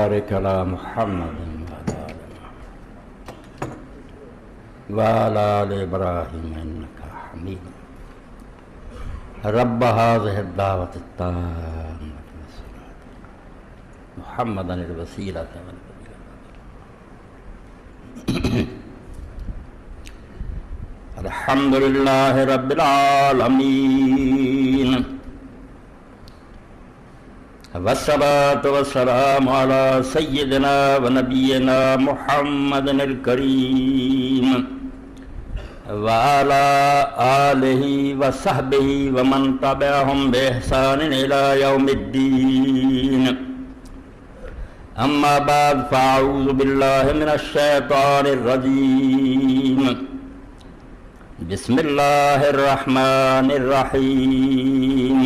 وبارك على محمد وعلى آل إبراهيم إنك حميد رب هذه الدعوة التامة محمدا الوسيلة الحمد لله رب العالمين والصلاة والسلام على سيدنا ونبينا محمد الكريم وعلى آله وصحبه ومن تبعهم بإحسان إلى يوم الدين أما بعد فأعوذ بالله من الشيطان الرجيم بسم الله الرحمن الرحيم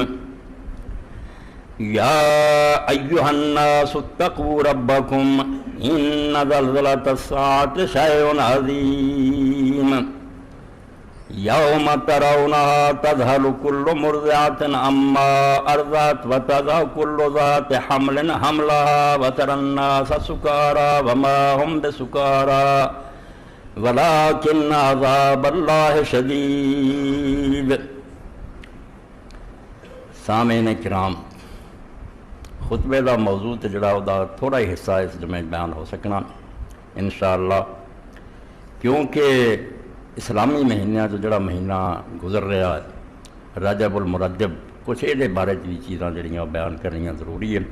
يا أيها الناس اتقوا ربكم إن زلزلة الساعة شيء عظيم يوم ترونها تذهل كل مرضعة عما أرضعت وتضع كل ذات حمل حملها وترى الناس سكارى وما هم بسكارى ولكن عذاب الله شديد. سامعین کرام، خطبے دا موضوع تے جڑا دا تھوڑا ہی حصہ اس میں بیان ہو سکنا انشاءاللہ، کیونکہ اسلامی مہینہ جو جڑا مہینہ گزر رہا ہے رجب المرجب، کچھ یہ بارے بھی چیزاں جڑیاں بیان کرنیاں ضروری ہے.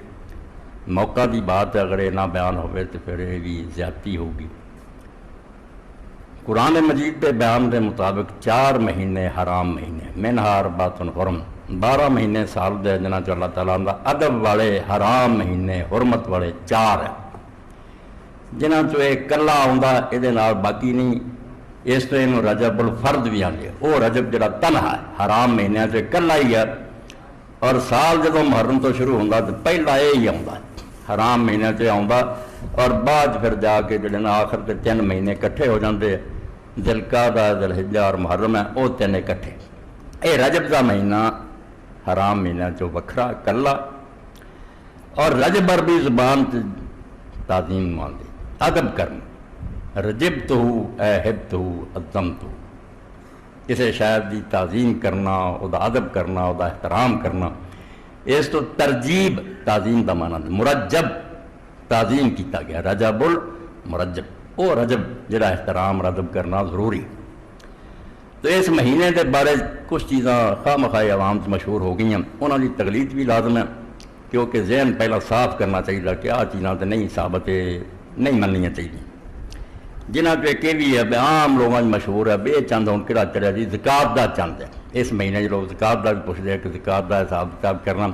موقع دی بات ہے، اگر یہ نہ بیان ہوئے تو پھر یہ بھی زیادتی ہوگی. قرآن مجید کے بیان کے مطابق 4 مہینے حرام مہینے، منہا اربعۃ حرم، 12 مہینے سال دے جنہاں چ اللہ تعالیٰ دا ادب والے حرام مہینے حرمت والے 4 ہیں، جنہاں چ ایک کلا آندا یہ باقی نہیں. اس طرح انہوں رجب الفرد بھی آتے، وہ رجب جڑا تنہا ہے حرام مہینے سے کلا ہی ہے، اور سال جدوں محرم تو شروع ہوتا تو پہلا یہی آتا حرام مہینے سے آتا، اور بعد پھر جا کے جڑے نا آخر کے 3 مہینے کٹھے ہو جاتے، ذوالقعدہ ذوالحجہ اور محرم ہے، وہ 3 کٹھے. یہ رجب کا مہینہ حرام مہینہ چو وکھرا کلا، اور رجب عربی زبان تعظیم مانتے ادب کرنا، رجبتہ احبتہ عظمتہ، کسی شاعر دی تعظیم کرنا، او دا ادب کرنا، او دا احترام کرنا. اس تو ترجیب تعظیم دا معنی مرجب تعظیم کیتا گیا، رجب المرجب، او رجب جڑا احترام ادب کرنا ضروری. تو اس مہینے کے بارے کچھ چیزاں خواہ مخواہ عوام سے مشہور ہو گئی ہیں، انہوں کی تقلید بھی لازم ہے، کیونکہ ذہن پہلا صاف کرنا چاہیے کہ آ چیزاں تو نہیں ثابت نہیں مننی چاہیے. جنہاں پہ کہ بھی ہے عام لوگوں میں مشہور ہے بے چند ہوں کہڑا چڑھا جی زکات دا چند ہے. اس مہینے لوگ زکات دا بھی پوچھتے ہیں کہ زکات دا حساب کتاب کرنا.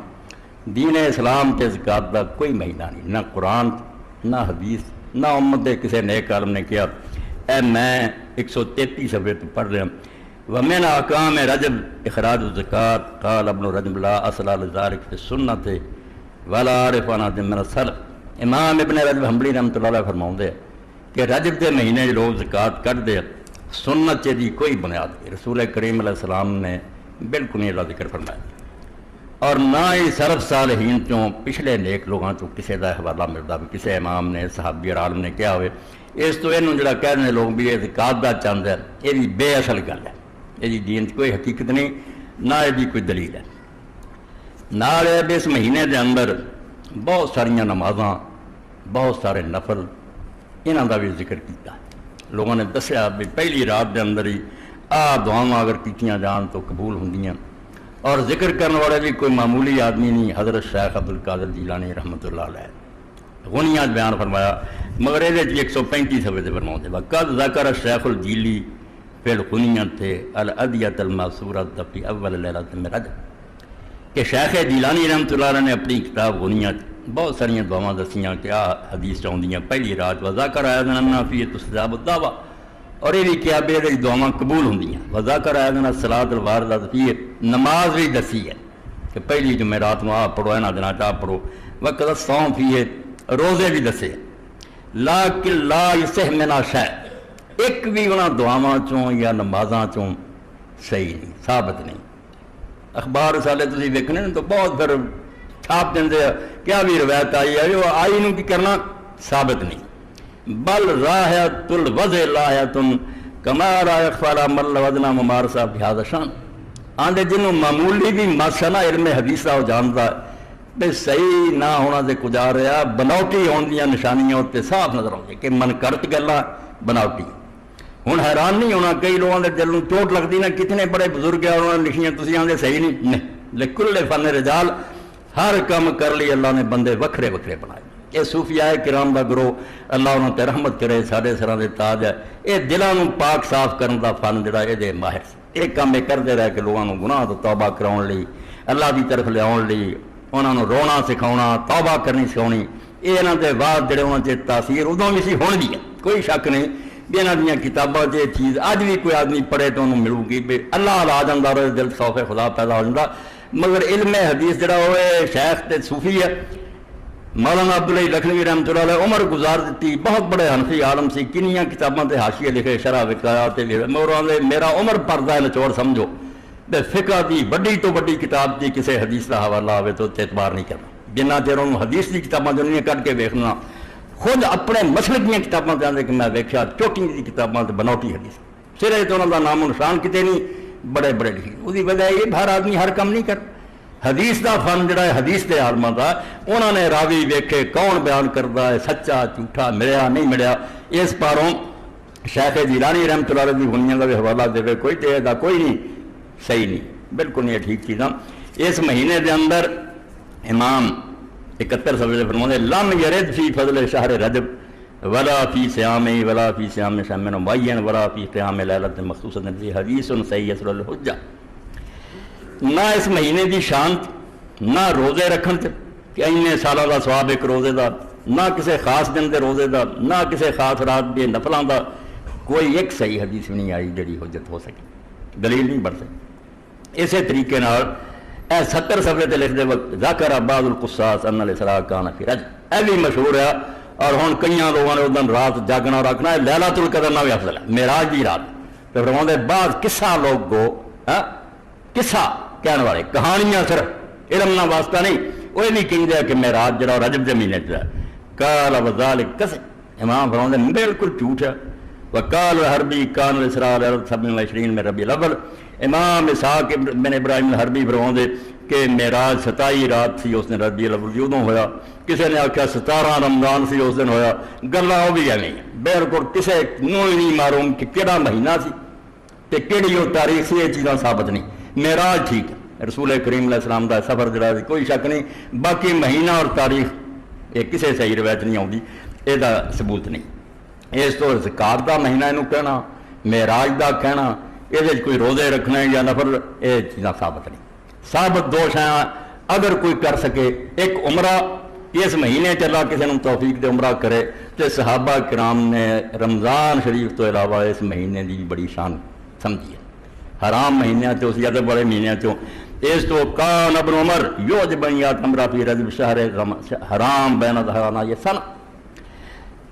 دین اسلام تے زکات دا کوئی مہینہ نہیں، نہ قرآن نہ حدیث نہ امت دے کسی نیک عالم نے کیا. اے میں 133 صفحے تو پڑھ رہا ہوں. ومن احکام رجب اخراج الزکات قال ابن رجب لا اصل لذلك في السنة ولا عرف عن من السلف. امام ابن رجب حنبلی رحمۃ اللہ علیہ فرماؤندے کہ رجب کے مہینے لوگ زکات کٹ دے، سنت دی کوئی بنیاد نہیں. رسول کریم علیہ السلام نے بالکل نہیں اللہ ذکر فرمایا، اور نہ ہی سلف صالحین چوں پچھلے نیک لوگوں چوں کسی کا حوالہ ملتا بھی کسی امام نے صحابی اور عالم نے کیا ہوئے. اس تو یہ جڑا کہنے لوگ بھی یہ زکات دا چند ہے، یہ بھی بے اصل گل ہے، یہ دین کوئی حقیقت نہیں، نہ یہ کوئی دلیل ہے. نال اس مہینے دے اندر بہت ساریاں نمازاں، بہت سارے نفل انہاں دا بھی ذکر کیتا. لوگوں نے دسیا بھی پہلی رات دے اندر ہی دعاواں اگر کیتیاں جان تو قبول ہوندیاں، اور ذکر کرنے والے بھی کوئی معمولی آدمی نہیں، حضرت شیخ عبدالقادر جیلانی رحمۃ اللہ علیہ غنیات بیان فرمایا، مگر یہ 135 صفحے سے فرماتے ہیں قد ذکر الشیخ الجیلی فی الغنیت تھے الادیۃ الماثورۃ فی اول لیلۃ من رجب، کہ شیخ جیلانی رحمۃ اللہ علیہ نے اپنی کتاب غنیت بہت ساری دعاواں دسیاں کہ حدیث چاہیے پہلی رات وذاکر آیتنا فی تستجاب الدعوہ، اور یہ بھی کیا بے دعاواں قبول ہوں. وذاکر آیتنا الصلاۃ الواردۃ فی، نماز بھی دسی ہے کہ پہلی جمعرات میں آپ پڑھو، انہاں دنوں چاہ پڑھو. وقت الصوم فی، روزے بھی دسے. لیکن لا یصح منا شیء، ایک بھی انہاں دعاواں چوں یا نمازاں چوں صحیح نہیں، ثابت نہیں. اخبار رسالے تسی ویکھنے تو بہت پھر چھاپ دیں کیا بھی روایت آئی ہے وہ آئی نو کی کرنا ثابت نہیں. بل راحت الوضع لاحت کما رائق فالا مل ودنا ممارسہ بحاظ شان آندے جنہوں معمولی بھی مسئلہ علم حدیثہ ہو جانتا بے صحیح نہ ہونا دے کجا رہا بناوٹی ہون دیا نشانیاں ہوتے صاف نظر آؤں کہ من کرت گلا بناوٹی. ہوں حیران نہیں ہونا کئی لوگوں کے دل میں چوٹ لگتی نا کتنے بڑے بزرگ ہیں انہوں نے لکھیاں تسی آندے صحیح نہیں لکل فن رجال ہر کام کر لی اللہ نے بندے وکھرے وکھرے بنائے. یہ صوفیاء کرام دا گروہ اللہ انہوں تے رحمت کرے سارے سراں دے تاج ہے. یہ دلوں پاک صاف کرن دا فن جڑا یہ ماہر سے یہ کام یہ کرتے رہ کے لوگوں کو گناہ تو توبہ کراؤن لی اللہ دی طرف لیاؤن لی انہوں نے رونا سکھاؤنا توبہ کرنی سکھاؤنی یہ یہاں کے بعد جڑے انہوں نے تاثیر ادوں بھی سی ہون بھی ہے. کوئی شک نہیں بھی یہاں دیا کتاباں سے چیز اج بھی کوئی آدمی پڑھے تو انہوں ملو گی بھی اللہ آ جاتا اور دل خوف خدا پیدا ہو جاتا. مگر علم حدیث جڑا ہوئے شیخ تے صوفی ہے مولانا عبداللہ لکھنوی رحمۃ اللہ علیہ عمر گزار دیتی بہت بڑے حنفی عالم سی کنیاں کتاباں تے حاشیے لکھے شرح وقایات لکھے میرا عمر پردہ ہے نچوڑ سمجھو بے فقہ دی بڑی تو بڑی کتاب دی کسی حدیث کا حوالہ ہوئے تو اعتبار نہیں کرنا جنہ چیر انہوں حدیث دی کتاباں جو نہیں کٹ کے ویکھنا خود اپنے مسلک دیا کتاباں تے آندے کہ میں ویکھیا چوٹی دی کتاباں تے بناوٹی حدیث سرے تو انہوں دا نام و نشان کتے نہیں بڑے بڑے لکھی وہی وجہ یہ ہر آدمی ہر کم نہیں کر حدیث دا فن جڑا ہے حدیث دے عالماں دا انہوں نے راوی ویکھے کون بیان کردا ہے سچا جھوٹا ملیا نہیں ملیا اس پاروں شیخ جیلانی رحمۃ اللہ علیہ دی بنیاں دا بھی حوالہ دے کوئی تے دا کوئی نہیں صحیح نہیں بالکل نہیں ٹھیک چیزاں. اس مہینے دے اندر امام 71 صفحے فرماتے لم یرد فی فضل شہر رجب ولا فی صیام ولا فی صیام شہر معین ولا فی قیام لیلۃ مخصوصۃ فی حدیث صحیح اثر الحجہ. نہ اس مہینے دی شان نہ روزے رکھن تے کہ اینے سالاں دا ثواب ایک روزے دا نہ کسی خاص دن دے روزے دا نہ کسی خاص رات دے نفلاں دا کوئی ایک صحیح حدیث نہیں آئی جڑی حجت ہو سکے دلیل نہیں بن سکتی. اسی طریقے نال اے 70 صفحے تے لکھ دے وقت ذکر بعض القصاص ان الاسراء کان فی رجب اے بھی مشہور ہے اور ہن کئیاں لوگوں نے اس دن رات جاگنا رکھنا ہے لیلۃ القدر نہ بھی افضل ہے معراج دی رات تے فرماندے بعض قصہ لوگ گو قصہ کہنے والے کہانیاں صرف علم نہ واسطہ نہیں وہ بھی کہندے کہ معراج جڑا رجب دے مہینے چ قال وذلک کذب امام فرماندے بالکل جھوٹ ہے. وقال حربی کان الاسراء 27 میں ربیع الاول امام اسحاق بن ابراہیم الحربی فرماندے کہ معراج 27 رات سی اس نے ربیع الاول ادوں ہویا. کسی نے آخیا 17 رمضان سی اس دن ہویا گلا وہ بھی نہیں بالکل کسی نو ہی نہیں معلوم کہ کہڑا مہینہ سی تے کہڑی وہ تاریخ سی یہ چیزاں ثابت نہیں. معراج ٹھیک ہے رسول کریم علیہ السلام دا سفر جڑا کوئی شک نہیں باقی مہینہ اور تاریخ یہ کسی صحیح روایت نہیں آتی یہ ثبوت نہیں. اس تو زکات دا مہینہ یہ کہنا معراج دا کہنا یہ کوئی روزے رکھنا یا نفل یہ چیزاں ثابت نہیں. ثابت دو شاید اگر کوئی کر سکے ایک عمرہ اس مہینے چلا کسی نے توفیق دے عمرہ کرے تو صحابہ کرام نے رمضان شریف تو علاوہ اس مہینے دی بڑی شان سمجھی ہے. حرام مہینوں چو زیادہ بڑے مہینوں چوں اس تو کان ابن عمر یعجب ان یعتمر فی رجب شہر حرام بین ظہرانا یہ سنہ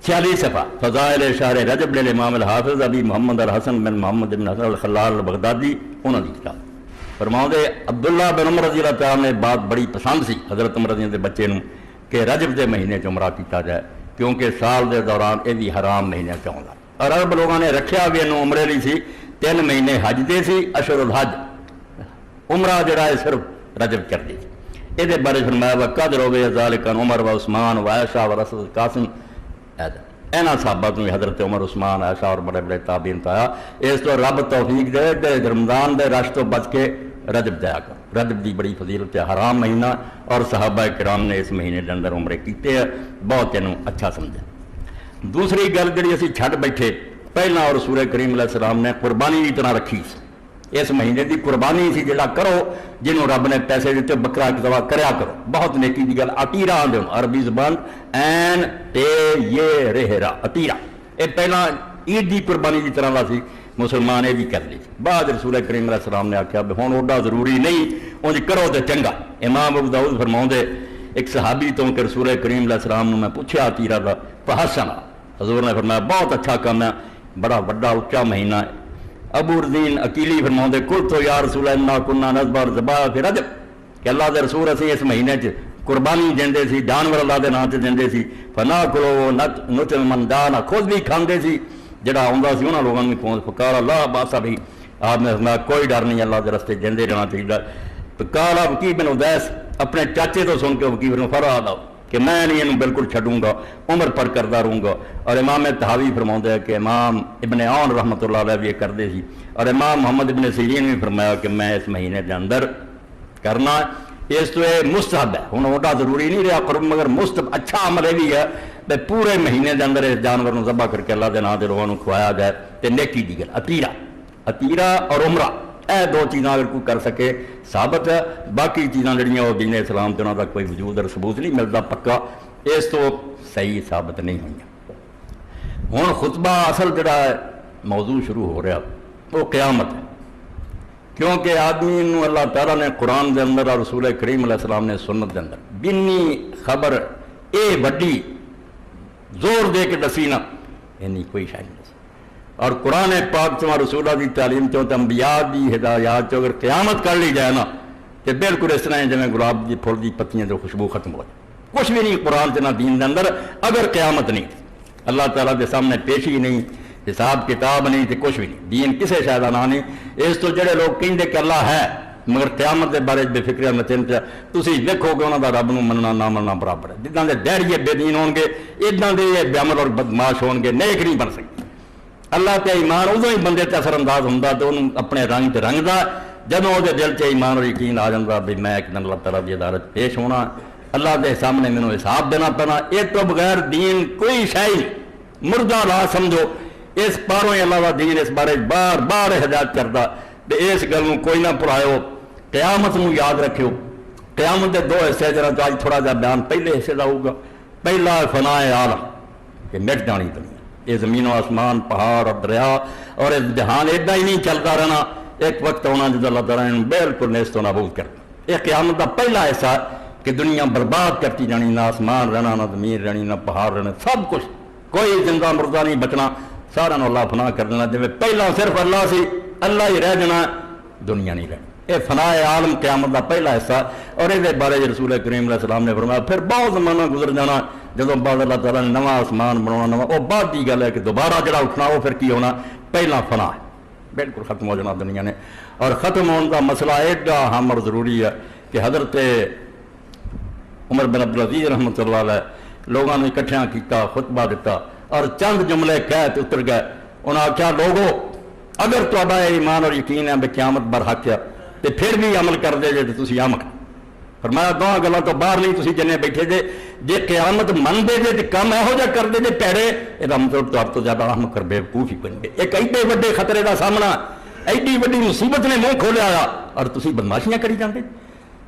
46 صفحہ فضائل شہر رجب للامام الحافظ ابی محمد الحسن بن محمد بن حسن الخلال البغدادی انہوں نے کتاب فرماؤں دے عبداللہ بن عمر رضی اللہ تعالیٰ نے بات بڑی پسند سی حضرت عمر رضی اللہ دے بچے نوں کہ رجب دے مہینے چ عمرہ کیتا جائے کیونکہ سال دے دوران یہ بھی حرام مہینے چ آਉਂدا اور عرب لوگوں نے رکھیا بھی انہوں عمرے لی سی 3 مہینے حج دے سی اشہر الحج عمرہ جڑا ہے صرف رجب کر دی یہ بارے فرمایا وقد روی ذالک عمر و عثمان و عائشہ و رسول قاسم اینا صحابہ تو حضرت عمر عثمان عائشہ اور بڑے بڑے تابعین پایا اس تو رب توفیق دے رمضان دے رش تو بچ کے رجب دیا کر رجب دی بڑی فضیلت ہے حرام مہینہ اور صحابہ کرام نے اس مہینے کے اندر عمرے کیتے ہیں بہت انہوں اچھا سمجھا. دوسری گل جڑی اسی چھڈ بیٹھے پہلا اور رسول کریم علیہ السلام نے قربانی کی طرح رکھی اس مہینے دی قربانی سی جڑا کرو جنہوں رب نے پیسے دیتے بکرا کتوا کریا کرو بہت نیکی دی گل عطیرہ آندے عربی زبان این تے یہ رہرا عطیرہ یہ پہلا عید دی قربانی دی طرح سی مسلمان یہ بھی کر لی بعد رسول کریم علیہ السلام نے آخیا ہوں اوڈا ضروری نہیں انج کرو تو چنگا. امام ابو داؤد فرماؤں دے ایک صحابی تو کہ رسول کریم علیہ السلام نے میں پوچھا عطیرہ کا فحسنا حضور نے فرمایا بہت اچھا کام ہے بڑا بڑا اچا مہینہ ہے. ابو الدین اکیلی فرماؤں دے کل تو یا رسول اللہ کننا نذبح ذبائح فی رجب کہ اللہ دے رسول اسی اس مہینے قربانی دیندے سی، جانور اللہ دے نام تے دیندے سی، فنا کلو نطعم من جانا، خود بھی کھاندے سی، جڑا آندا سی انہاں لوگاں نوں پہنچ فقال اللہ باسا بھی آپ نے فرمایا کوئی ڈر نہیں، اللہ دے رستے دیندے رہنا چاہیے۔ فقال وکیع بن ادیس اپنے چاچے تو سن کے وکیع بن فراد کہ میں نہیں انہوں بالکل چھڈوں گا، عمر پر کردا رہوں گا۔ اور امام تحاوی فرماؤں ہے کہ امام ابن عون رحمۃ اللہ علیہ بھی یہ کردے سی، اور امام محمد ابن سیرین بھی فرمایا کہ میں اس مہینے کے اندر کرنا، اس تو یہ مستحب ہے، ہوں وڈا ضروری نہیں رہا قرب، مگر مستحب اچھا عمل یہ بھی ہے کہ پورے مہینے کے اندر اس جانور کو ذبح کر کے اللہ کے نام سے لوگوں کو کھوایا جائے تو نیکی دی گل۔ عتیرہ اور عمرہ اے دو چیزاں اگر کوئی کر سکے ثابت ہے، باقی چیزاں جڑیاں وہ دین اسلام سے انہوں کا کوئی وجود اور ثبوت نہیں ملتا پکا، اس تو صحیح ثابت نہیں ہوئی۔ ہوں خطبہ اصل جڑا ہے موضوع شروع ہو رہا وہ قیامت ہے، کیونکہ آدمی نو اللہ تعالیٰ نے قرآن دے اندر اور رسول کریم علیہ السلام نے سنت دے اندر بنی خبر اے وڈی زور دے کے دسی نا اینی کوئی شاید نہیں، اور قرآن پاک چوں رسولہ دی تعلیم چوں تے انبیاء دی ہدایات چوں اگر قیامت کر لی جائے نا تو بالکل اس طرح جویں گلاب دی پھول دی پتیاں جو خوشبو ختم ہو جائے، کچھ بھی نہیں قرآن تے نہ دین دے اندر اگر قیامت نہیں، اللہ تعالیٰ دے سامنے پیشی نہیں، حساب کتاب نہیں تو کچھ بھی نہیں، دین کسے شاید نہ نہیں۔ اس تو جڑے لوگ کہندے کہ اللہ ہے مگر قیامت کے بارے بے فکر نچن پیا، تسی ویکھو کہ انہاں دا رب نوں مننا نہ مننا برابر ہے، جداں دے ڈیڑیے بے دین ہون گے اداں دے بے عمل اور بدماش ہون گے، نیک نہیں بن سکتے۔ اللہ تے ایمان ادوں ہی بندے تے اثر انداز ہوندا تے انہوں اپنے رنگ تے رنگدا جدوں وہ دل چ ایمان اور یقین آ جاندا بھی میں ایک دن اللہ تعالیٰ دی عدالت پیش ہونا، اللہ دے سامنے مینوں حساب دینا پینا، یہ تو بغیر دین کوئی شے نہیں، مردہ لا سمجھو۔ اس پاروں علاوہ دین اس بارے بار بار ہدایت کرتا کہ اس گل کوئی نہ بھلاؤ، قیامت نو یاد رکھو۔ قیامت کے دو حصے جرا آج تھوڑا جا بیان پہلے حصے کا ہوگا۔ پہلا فنا عالم کہ مٹ جانی دنیا، یہ زمین و آسمان پہاڑ اور دریا اور اس جہان ایڈا ہی نہیں چلتا رہنا، ایک وقت ہونا جب اللہ تعالیٰ نے بالکل نیست و نابود کر۔ یہ قیامت کا پہلا حصہ کہ دنیا برباد کرتی جانی، نہ آسمان رہنا نہ زمین رہنی نہ پہاڑ رہنا، سب کچھ کوئی زندہ مردہ نہیں بچنا، سارا اللہ فنا کر دینا، جی پہلا صرف اللہ سی اللہ ہی رہ جانا، دنیا نہیں رہنا۔ یہ فنا عالم قیامت کا پہلا حصہ، اور یہ بارے رسول کریم علیہ السلام نے فرمایا پھر بہت زمانہ گزر جانا جدوں بعد اللہ تعالیٰ نے نواں آسمان بنانا نواں، وہ بعد کی گل ہے کہ دوبارہ جڑا اٹھنا وہ پھر کی ہونا، پہلا فنا ہے، بالکل ختم ہو جانا دنیا نے۔ اور ختم ہونے کا مسئلہ ایڈا اہم اور ضروری ہے کہ حضرت عمر بن عبدالعزیز رحمۃ اللہ علیہ لوگوں نے اکٹھیاں کیتا، خطبہ دیتا اور چند جملے کہہ تے اتر گئے۔ انہاں آخیا لوگو اگر تہاڈا ایمان اور یقین ہے کہ قیامت برحق ہے تو پھر بھی عمل کر دے جے تو تسی احمق۔ فرمایا دونوں گلاں تو باہر نہیں، تسی جنے بیٹھے جے، جے قیامت من دے جے تو کم یہو جہا کر دے جے پیڑے، یہ مطلب تو آپ تو زیادہ احمق کر بیوقوف ہی بن گئے۔ ایک ایڈے وڈے خطرے کا سامنا، ایڈی وڈی مصیبت نے منہ کھولیا اور تسی بدماشیاں کری جاندے۔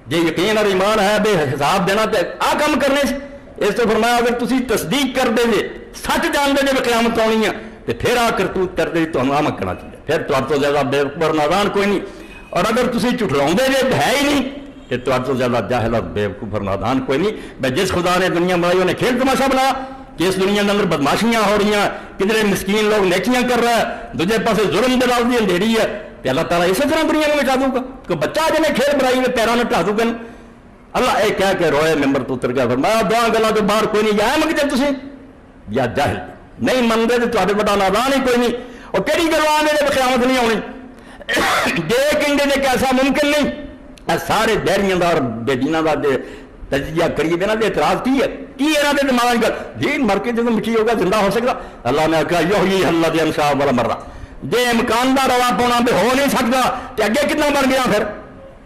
جے یقین اور ایمان ہے بے حساب دینا تو آ کام کرنے سے، اس تو فرمایا اگر تسی تصدیق کر دے جے، سچ جان دے جے قیامت آنی ہے تو پھر آ کرتوت کر دے تو احمق کرنا چاہیے، پھر تو زیادہ بےوقوف نادان کوئی نہیں۔ اور اگر تسی جھٹلاؤں دے جے ہے ہی نہیں تو زیادہ جاہل اور بےوقوف اور نادان کوئی نہیں۔ میں جس خدا نے دنیا بنائی انہیں کھیل تماشا بنا کہ اس دنیا کے اندر بدماشیاں ہو رہی ہیں، کدھر مسکین لوگ نیکیاں کر رہا ہے، دوسرے پاسے ظلم دے دی اندھیری ہے، تو اللہ تعالیٰ اسی طرح دنیا میں مٹا دوں گا؟ کوئی بچہ جنہیں کھیل بنائی میں پیروں میں ٹھا دوں گا؟ اللہ یہ کہہ کے روئے ممبر تو اتر گیا، فرمایا دعا گلا تو باہر کوئی نہیں، یا منگتے تسی یا جاہل نہیں منگتے تو تھوڑے بڑا نادان ہی کوئی نہیں۔ اور کہڑی گلوں آنے قیامت نہیں آنی جے کہیں کہ ایسا ممکن نہیں۔ سارے دہریاں اور بے دیناں کا تجزیہ کریے یہاں کے اعتراض کی ہے، کی یہاں کے دماغ گل دین مر کے جب مٹی ہوگا زندہ ہو سکتا؟ اللہ نے کہا یہ اللہ دے انصاف والا مرا، جے امکان دا روا پاؤنا بھی ہو نہیں سکتا تو اگے کتنا بن گیا؟ پھر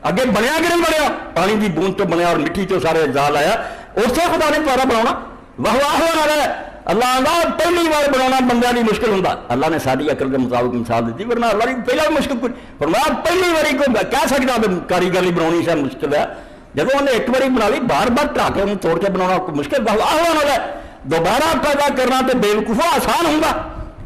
اگے بنیا کہ نہیں بنیا؟ پانی کی بوند تو بنیا اور مٹی تو سارے جال آیا، اسے خدا نے دوبارہ بنا واہ واہ۔ اللہ آدھا پہلی بار بنا بندہ نہیں مشکل ہوں، اللہ نے ساری عقل کے مطابق مثال دیتی، ورنہ اللہ نے پہلا بھی مشکل کوئی فرمایا پہلی باری کو کہہ سکتا کاریگر نہیں بنانی شاید مشکل ہے، جب انہیں ایک باری بنا لی بار بار ٹھا کے انہیں توڑ کے بنا مشکل، واہ دوبارہ پیدا کرنا تو بےوقوفا آسان ہوگا۔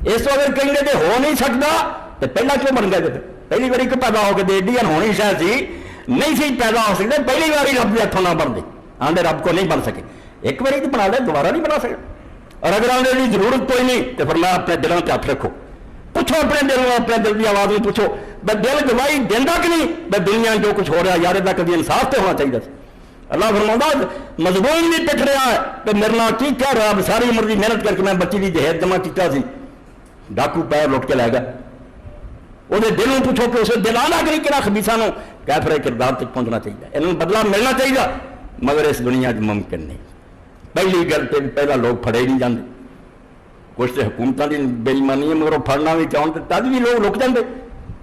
اس کو اگر کہیں گے ہو نہیں سکتا تو پہلا کیوں بن گئے؟ پہلی باری کو پیدا ہو کے دے دی ہونی شاید سی نہیں سی پیدا ہو سکتے، پہلی باری رب کے ہاتھوں نہ بن دی، آندے رب کو نہیں بن سکے، ایک باری تو بنا لے دوبارہ نہیں بنا سکے۔ اور اگر آنے کی ضرورت کوئی نہیں تو فرمایا اپنے دلوں سے ہاتھ رکھو، پوچھو اپنے دلوں، اپنے دل کی آواز میں پوچھو بھائی دل گواہی دینا کہ نہیں بھائی دنیا جو کچھ ہو رہا یار دا کبھی انصاف تو ہونا چاہیے۔ اللہ فرماؤں مضمون بھی پٹ رہا ہے تو میرے نال کی کہہ رہا ساری عمر کی محنت کر کے میں بچی کی جہیز جمع کیا سی ڈاکو پیر لٹ کے لے گا وہ دلوں پوچھو کہ اسے دل آنا کری کہ خبیثاں نو کیفر کردار تک پہنچنا چاہیے انہوں بدلہ ملنا چاہیے مگر اس دنیا ممکن نہیں پہلی گل تو پہلا لوگ پھڑے نہیں جاتے کچھ تو حکومتوں کی بےایمانی ہے مگر پھڑنا بھی چاہن تب بھی لوگ رک جاتے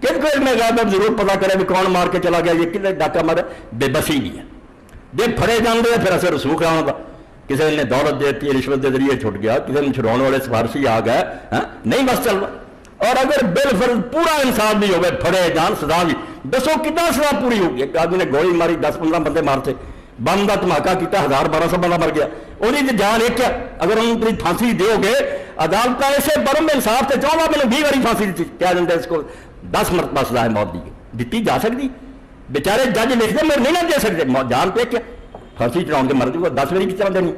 کس کو علم غیب ضرور پتا کرے بھی کون مار کے چلا گیا یہ کتنے ڈاکہ مارے بے بسی نہیں ہے جی پھڑے جاتے پھر اثر رسوخ آنا تھا کسی نے دولت دیتی رشوت کے ذریعے چھٹ گیا کسی نے چھڑاؤ والے سفارشی آ گئے نہیں بس چل رہا اور اگر بالفرض پورا انصاف بھی ہوگا پھڑے جان سزا بھی دسو کتنا سزا پوری ہوگی ایک آدمی نے گولی ماری 10-15 بندے مارتے بم کا دھماکہ کیا 1000-1200 بندہ مر گیا وہی جان ایک ہے اگر انہوں نے پھانسی دو گے عدالت ایسے برم انصاف سے چاہوں گا میں نے 20 باری پھانسی دیتی کیا دیں اس کو 10 مرتبہ سزا موت دیتی جا سکتی بیچارے جج لکھتے میں نہیں نہ دے سکتے جان پہ کیا پھانسی چڑھاؤ کے مر جائے گا 10 باری کس طرح دینی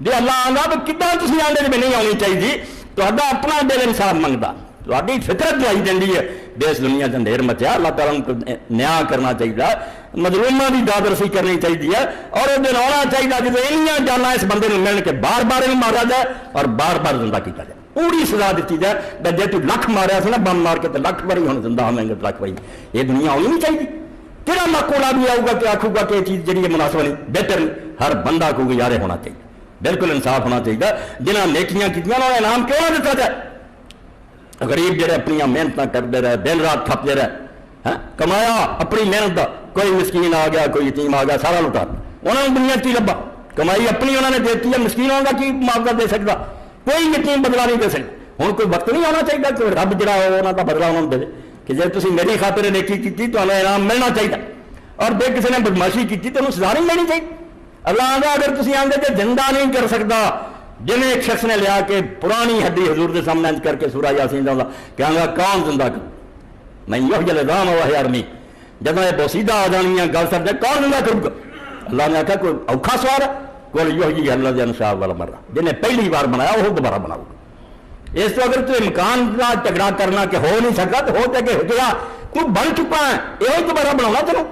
جی اللہ آنا تو کتنا تھی آدھے میں نہیں آنی چاہیے تو اپنا دل انصاف منگتا تاری فطرت دوائی دینی ہے بے اس دنیا سے اندھیر مچیا اللہ تعالیٰ کو نیا کرنا چاہیے مظلوموں کی داد رسی کرنی چاہیے اور وہ دن آنا چاہیے جب این جانا اس بندے کو مل کے بار بار مارا جائے اور بار بار زندہ کیا جائے پوری سزا دیتی جائے جی تو لکھ ماریا سا نا بم مار کے تو لکھ باری ہوں زندہ ہوں گے لکھ باری یہ دنیا ہونی نہیں چاہیے کہڑا مکوڑا بھی آؤگا کہ آخو گا کہ یہ چیز جی مناسب نہیں بہتر نہیں ہر بندہ کو گزارے ہونا چاہیے بالکل انصاف ہونا چاہیے جنہیں نیکیاں کی انعام کیوں نہ دیتا جائے غریب جڑے اپنی محنت کرتے رہے دن رات کھپتے رہے کمایا اپنی محنت کا کوئی مسکین آ گیا کوئی یتیم آ گیا سارا لٹا انہوں نے دنیا کی لبا کمائی اپنی انہوں نے دیتی ہے مسکینوں کا کی معاوضہ دے سکتا کوئی یتیم بدلا نہیں دے سکتا ہوں کوئی وقت نہیں آنا چاہیے کہ رب جڑا ہو انہوں کا بدلا انہوں نے دے کہ جب تم میری خاطر نیکی کی تو انہیں انعام ملنا چاہیے اور جی کسی نے بدماشی کی تو انہوں سزا نہیں لینی چاہیے اللہ آگا اگر تم آگے تو زندہ نہیں کر سکتا جنہیں ایک شخص نے لیا کہ پرانی ہڈی حضور کے سامنے کر کے سورہ یاسین دا کہ آگا کون زندہ کر میں یہ الزام ہوا ہے آرمی جب یہ بوسیدہ آ جانی ہے گل سر کون زندہ کروں گا اللہ نے آخیا کوئی اوکھا سوال ہے کوئی یہ اللہ جن صاحب والا مرا جنہیں پہلی بار بنایا وہ دوبارہ بناؤ گا اس تو اگر تو امکان کا جھگڑا کرنا کہ ہو نہیں سکتا تو ہو کہ ہو گیا تو بن چکا ہے یہ دوبارہ بنانا چلو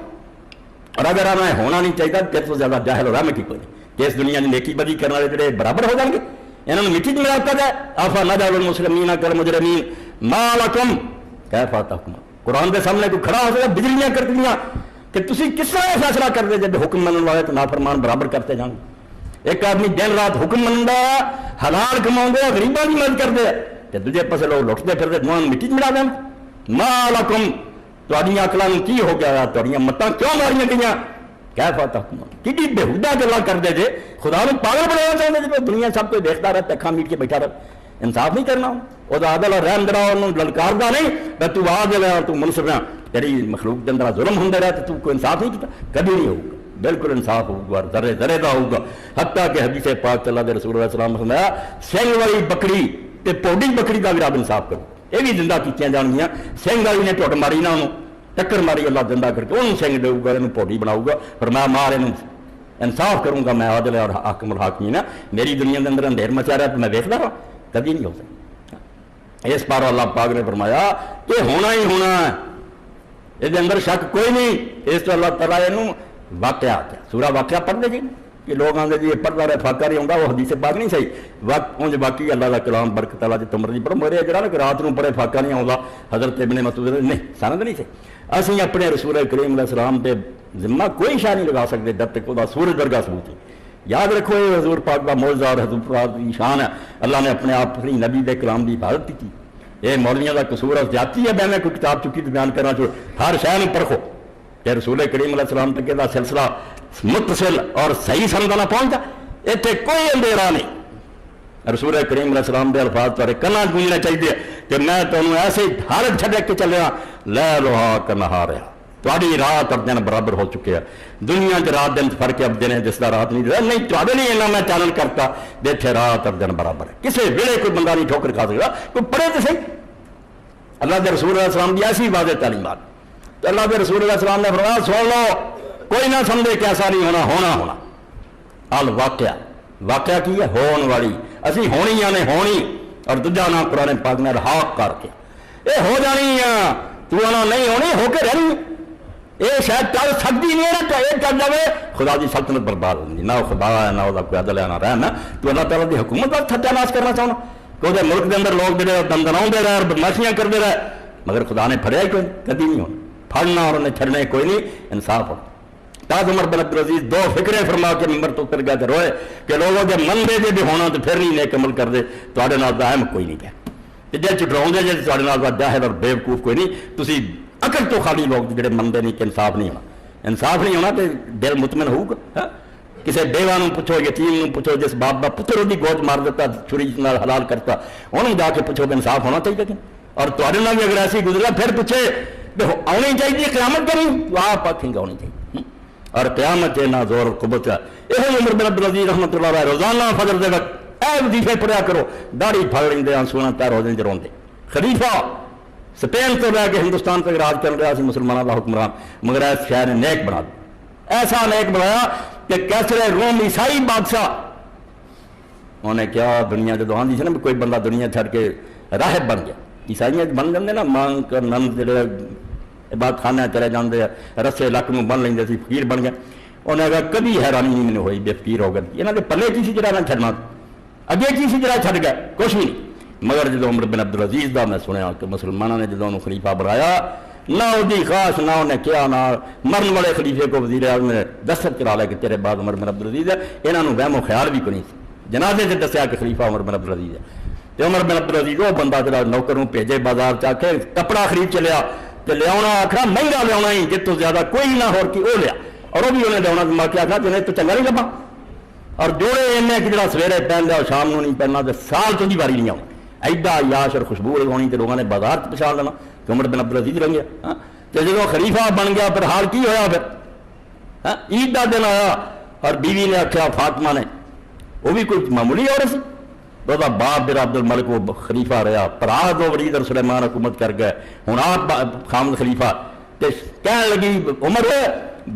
اور اگر ہمیں ہونا نہیں چاہیے پھر تو زیادہ جاہل ہو رہا میں کی کوئی کہ اس دنیا میں نیکی بدی کرنے والے جڑے برابر ہو جائیں گے انہوں نے مٹی میں ملاتا ہے آفا نہ جاؤ المسلمین کل مجرمین ما لکم کیف تحکمون قرآن کے سامنے کوئی کھڑا ہو سکتا بجلیاں کر دیا کہ تسی کس طرح فیصلہ کرتے جب حکم منن والے تو نافرمان برابر کرتے جان ایک آدمی دن رات حکم منتا حلال کماؤں غریباں کی مدد کرتے ہیں دوجے پاسے لوگ لٹتے پھرتے دونوں مٹی ملا دیں ما لکم تہاڈیاں عقلاں نوں کی ہو گیا تہاڈیاں متاں کیوں ماریاں گئیاں کیف تحکمون کتنی بےہودہ گلاں کرتے جے خدا نوں پاگل بنانا چاہتے جب دنیا سب کوئی دیکھتا رہتا اکھاں میٹ کے بیٹھا رہتا انصاف نہیں کرنا وہ عادل اور رحم درا انہوں للکاردا نہیں تو عادل ہے تو منصف ہے تیری مخلوق کے اندر ظلم ہوندے رہے تو کوئی انصاف نہیں کیتا کبھی نہیں ہوگا بالکل انصاف ہوگا اور ذرے ذرے دا ہوگا حتیٰ کہ حدیث پاک اللہ دے رسول اللہ علیہ وسلم نے سنگ والی بکری تے پوڈی بکری دا بھی رب انصاف کرو یہ بھی زندہ کیتیاں جان گیاں سنگ والی نے ٹوٹ ماری نہ انہوں ٹکر ماری اللہ زندہ کر کے انہوں سنگ دے گا انہوں پوڈی بناؤ گا اور میں مار انہوں انصاف کروں گا میں عادل اور حاکم الحاکمین میری دنیا کے اندر اندھیر مچا رہا ہے تو میں دیکھتا رہا کبھی نہیں ہو سکتا اس بار اللہ پاک نے فرمایا کہ ہونا ہی ہونا ہے یہ اندر شک کوئی نہیں اس تو اللہ تعالیٰ یہ واقعات ہے سورہ واقعہ پڑھ دے جی کہ لوگ آگے جی پڑھتا رہے فاقہ نہیں ہوگا وہ حدیث پاک نہیں صحیح وقت انج باقی اللہ کا کلام برکت اللہ جی تم مرضی پڑھو میرے جڑا نا کہ رات نوں پڑھے فاقہ نہیں آؤں حضرت ابن مسعود نہیں سند نہیں صحیح اسی اپنے رسول کریم علیہ السلام پہ ذمہ کوئی شاہ نہیں لگا سکتے جب تک وہ سورج ورگا ثبوت ہے یاد رکھو یہ حضور پاک کا معجزہ اور حضور پاک کی شان ہے اللہ نے اپنے آپ اپنی نبی دے کلام کی حفاظت کی یہ مولویاں کا قصور اور زیادتی ہے میں کوئی کتاب چکی تو بیان کرنا چھوڑ ہر شہر میں پرکھو کہ رسول کریم علیہ السلام تک کا سلسلہ متصل اور صحیح سمجھا نہ پہنچتا اتنے کوئی اندھیرا نہیں رسول کریم علیہ السلام کے الفاظ تھوڑے کنا گونجنے چاہیے کہ میں تمہیں ایسے حالت چھڈ کے چلے لے لوہا کا نہا رہا تاری رات اور دن برابر ہو چکے ہیں دنیا چ رات دن فرق اب دن ہے جس کا رات نہیں نہیں تے لیے اینا میں چالن کرتا دیکھے رات اور دن برابر ہے کسی ویلے کوئی بندہ نہیں ٹھوکر کھا سکتا کوئی پڑھے تو صحیح اللہ کے رسول علیہ السلام کی ایسی واضح تعلیمات تو اللہ کے رسول علیہ السلام نے فرمایا سن لو کوئی نہ سمجھے کہ ایسا نہیں ہونا ہونا ہونا الواقعہ واقعہ کی ہے ہون والی اسی ہونی نے ہونی اور دوجا نام قرآن پاک نے رحاق کر کے یہ ہو جانی ہے تو آنا نہیں ہونی ہو کے رہنی یہ شاید ٹل سکتی نہیں ہے، یہ ٹل جائے خدا کی سلطنت برباد ہوگی، نہ خدا ہے نہ وہ کوئی عدل ہے نہ رحم ہے۔ تو اللہ تعالیٰ کی حکومت کا ستیہ ناش کرنا چاہنا کہ وہ ملک کے اندر لوگ جڑے دندناؤں دے رہے اور بدماشیاں کرتے رہے، مگر خدا نے پھڑیا ہی کوئی کبھی نہیں ہونا، پھڑنا اور انہیں چھڑنے کوئی نہیں، انصاف ہو۔ تاج عمر بن عبدالعزیز دو فکریں فرما کے ممبر تو اتر گیا تو روئے کہ لوگوں کے من دے بھی ہونا تو پھر نہیں نیک عمل کر دے، تواڈے نال دائم کوئی نہیں پیا جی چٹراؤں دے جی تواڈے نال جاہل اور بیوقوف کوئی نہیں، تسی عقل تو خالی لوگ جڑے منتے نہیں کہ انصاف نہیں ہونا، انصاف نہیں ہونا تو دل مطمئن ہوگا۔ کسی بیوہ نو پوچھو، یتیم نو پوچھو، جس باپ کا پتر وہ گوچ مار دیتا چھری نال حلال کرتا، انہوں جا کے پوچھو کہ انصاف ہونا چاہیے کہ اور تواڈے نال بھی اگر ایسی گزرا پھر پوچھے دیکھو آنی چاہیے قیامت کریں تو آپ آخیں گے آنی چاہیے، اور قیامت نہ زور قوت ہے۔ یہ عمر بن عبدالعزیز رحمۃ اللہ علیہ روزانہ فجر دے وقت اے وظیفے پڑھیا کرو، داڑھی پھڑ لیندے آنسواں تیر ہو جاندے روندے۔ خلیفہ سپین تو لے کے ہندوستان تک راج کر رہا سی مسلمانوں کا حکمران، مگر اس شہر نے نیک بنا دیا، ایسا نیک بنایا کہ کیسرے روم عیسائی بادشاہ انہیں کیا دنیا جدو آندی سی نا کوئی بندہ دنیا چھڑ کے راہب بن گیا، عیسائی بن جاندے نا مانگ کر نند جڑے عبادت خانے چلے جاندے رسے لک میں بن لیندے سی، فقیر بن گیا۔ انہیں کہا کبھی حیرانی نہیں مجھے ہوئی بے فقیر ہو گئے، یہاں کے پلے کی سی جڑا نہ چھڑنا، اگے کی سی جڑا چھڑ گیا کچھ بھی نہیں۔ مگر جدو عمر بن عبدالعزیز دا میں سنیا کہ مسلمانوں نے جدو انہوں خلیفہ بنایا، نہ وہ خاص نہ انہیں کیا نہ مرن والے خلیفے کو وزیر اعظم نے دستخط کرا لیا کہ تیرے بعد عمر بن عبدالعزیز ہے، یہاں وہم و خیال بھی کوئی نہیں سی، جنازے سے دسیا کہ خلیفہ عمر بن عبدالعزیز ہے۔ تو عمر بن عبدالعزیز وہ بندہ جڑا نوکر نوں بھیجے بازار چا کے کپڑا خرید چلیا تو لیا آخر مہنگا لیا ہی جت تو زیادہ کوئی نہ ہو وہ لیا، اور وہ بھی انہیں لیا دماغ کے آخر جنہیں تو چنگا نہیں لبا، اور جوڑے انہیں کہ جڑا سویرے پہن لیا اور شام نو نہیں پہننا تو سال تو باری نہیں آؤں، ایڈا عیاش اور خوشبو لگانی تو لوگوں نے بازار پچھاڑ لینا کہ عمر بن عبدالعزیز رنگ گیا۔ تو جب خلیفہ بن گیا پھر حال کی ہویا، پھر عید کا دن آیا اور بیوی نے آخیا فاطمہ نے، وہ بھی کوئی معمولی عورت سی، وہ باپ میرا عبد الملک وہ خلیفہ رہا، پرا دو ولید اور سلیمان حکومت کر گئے، ہوں آپ خامد خلیفہ، تو کہنے لگی عمر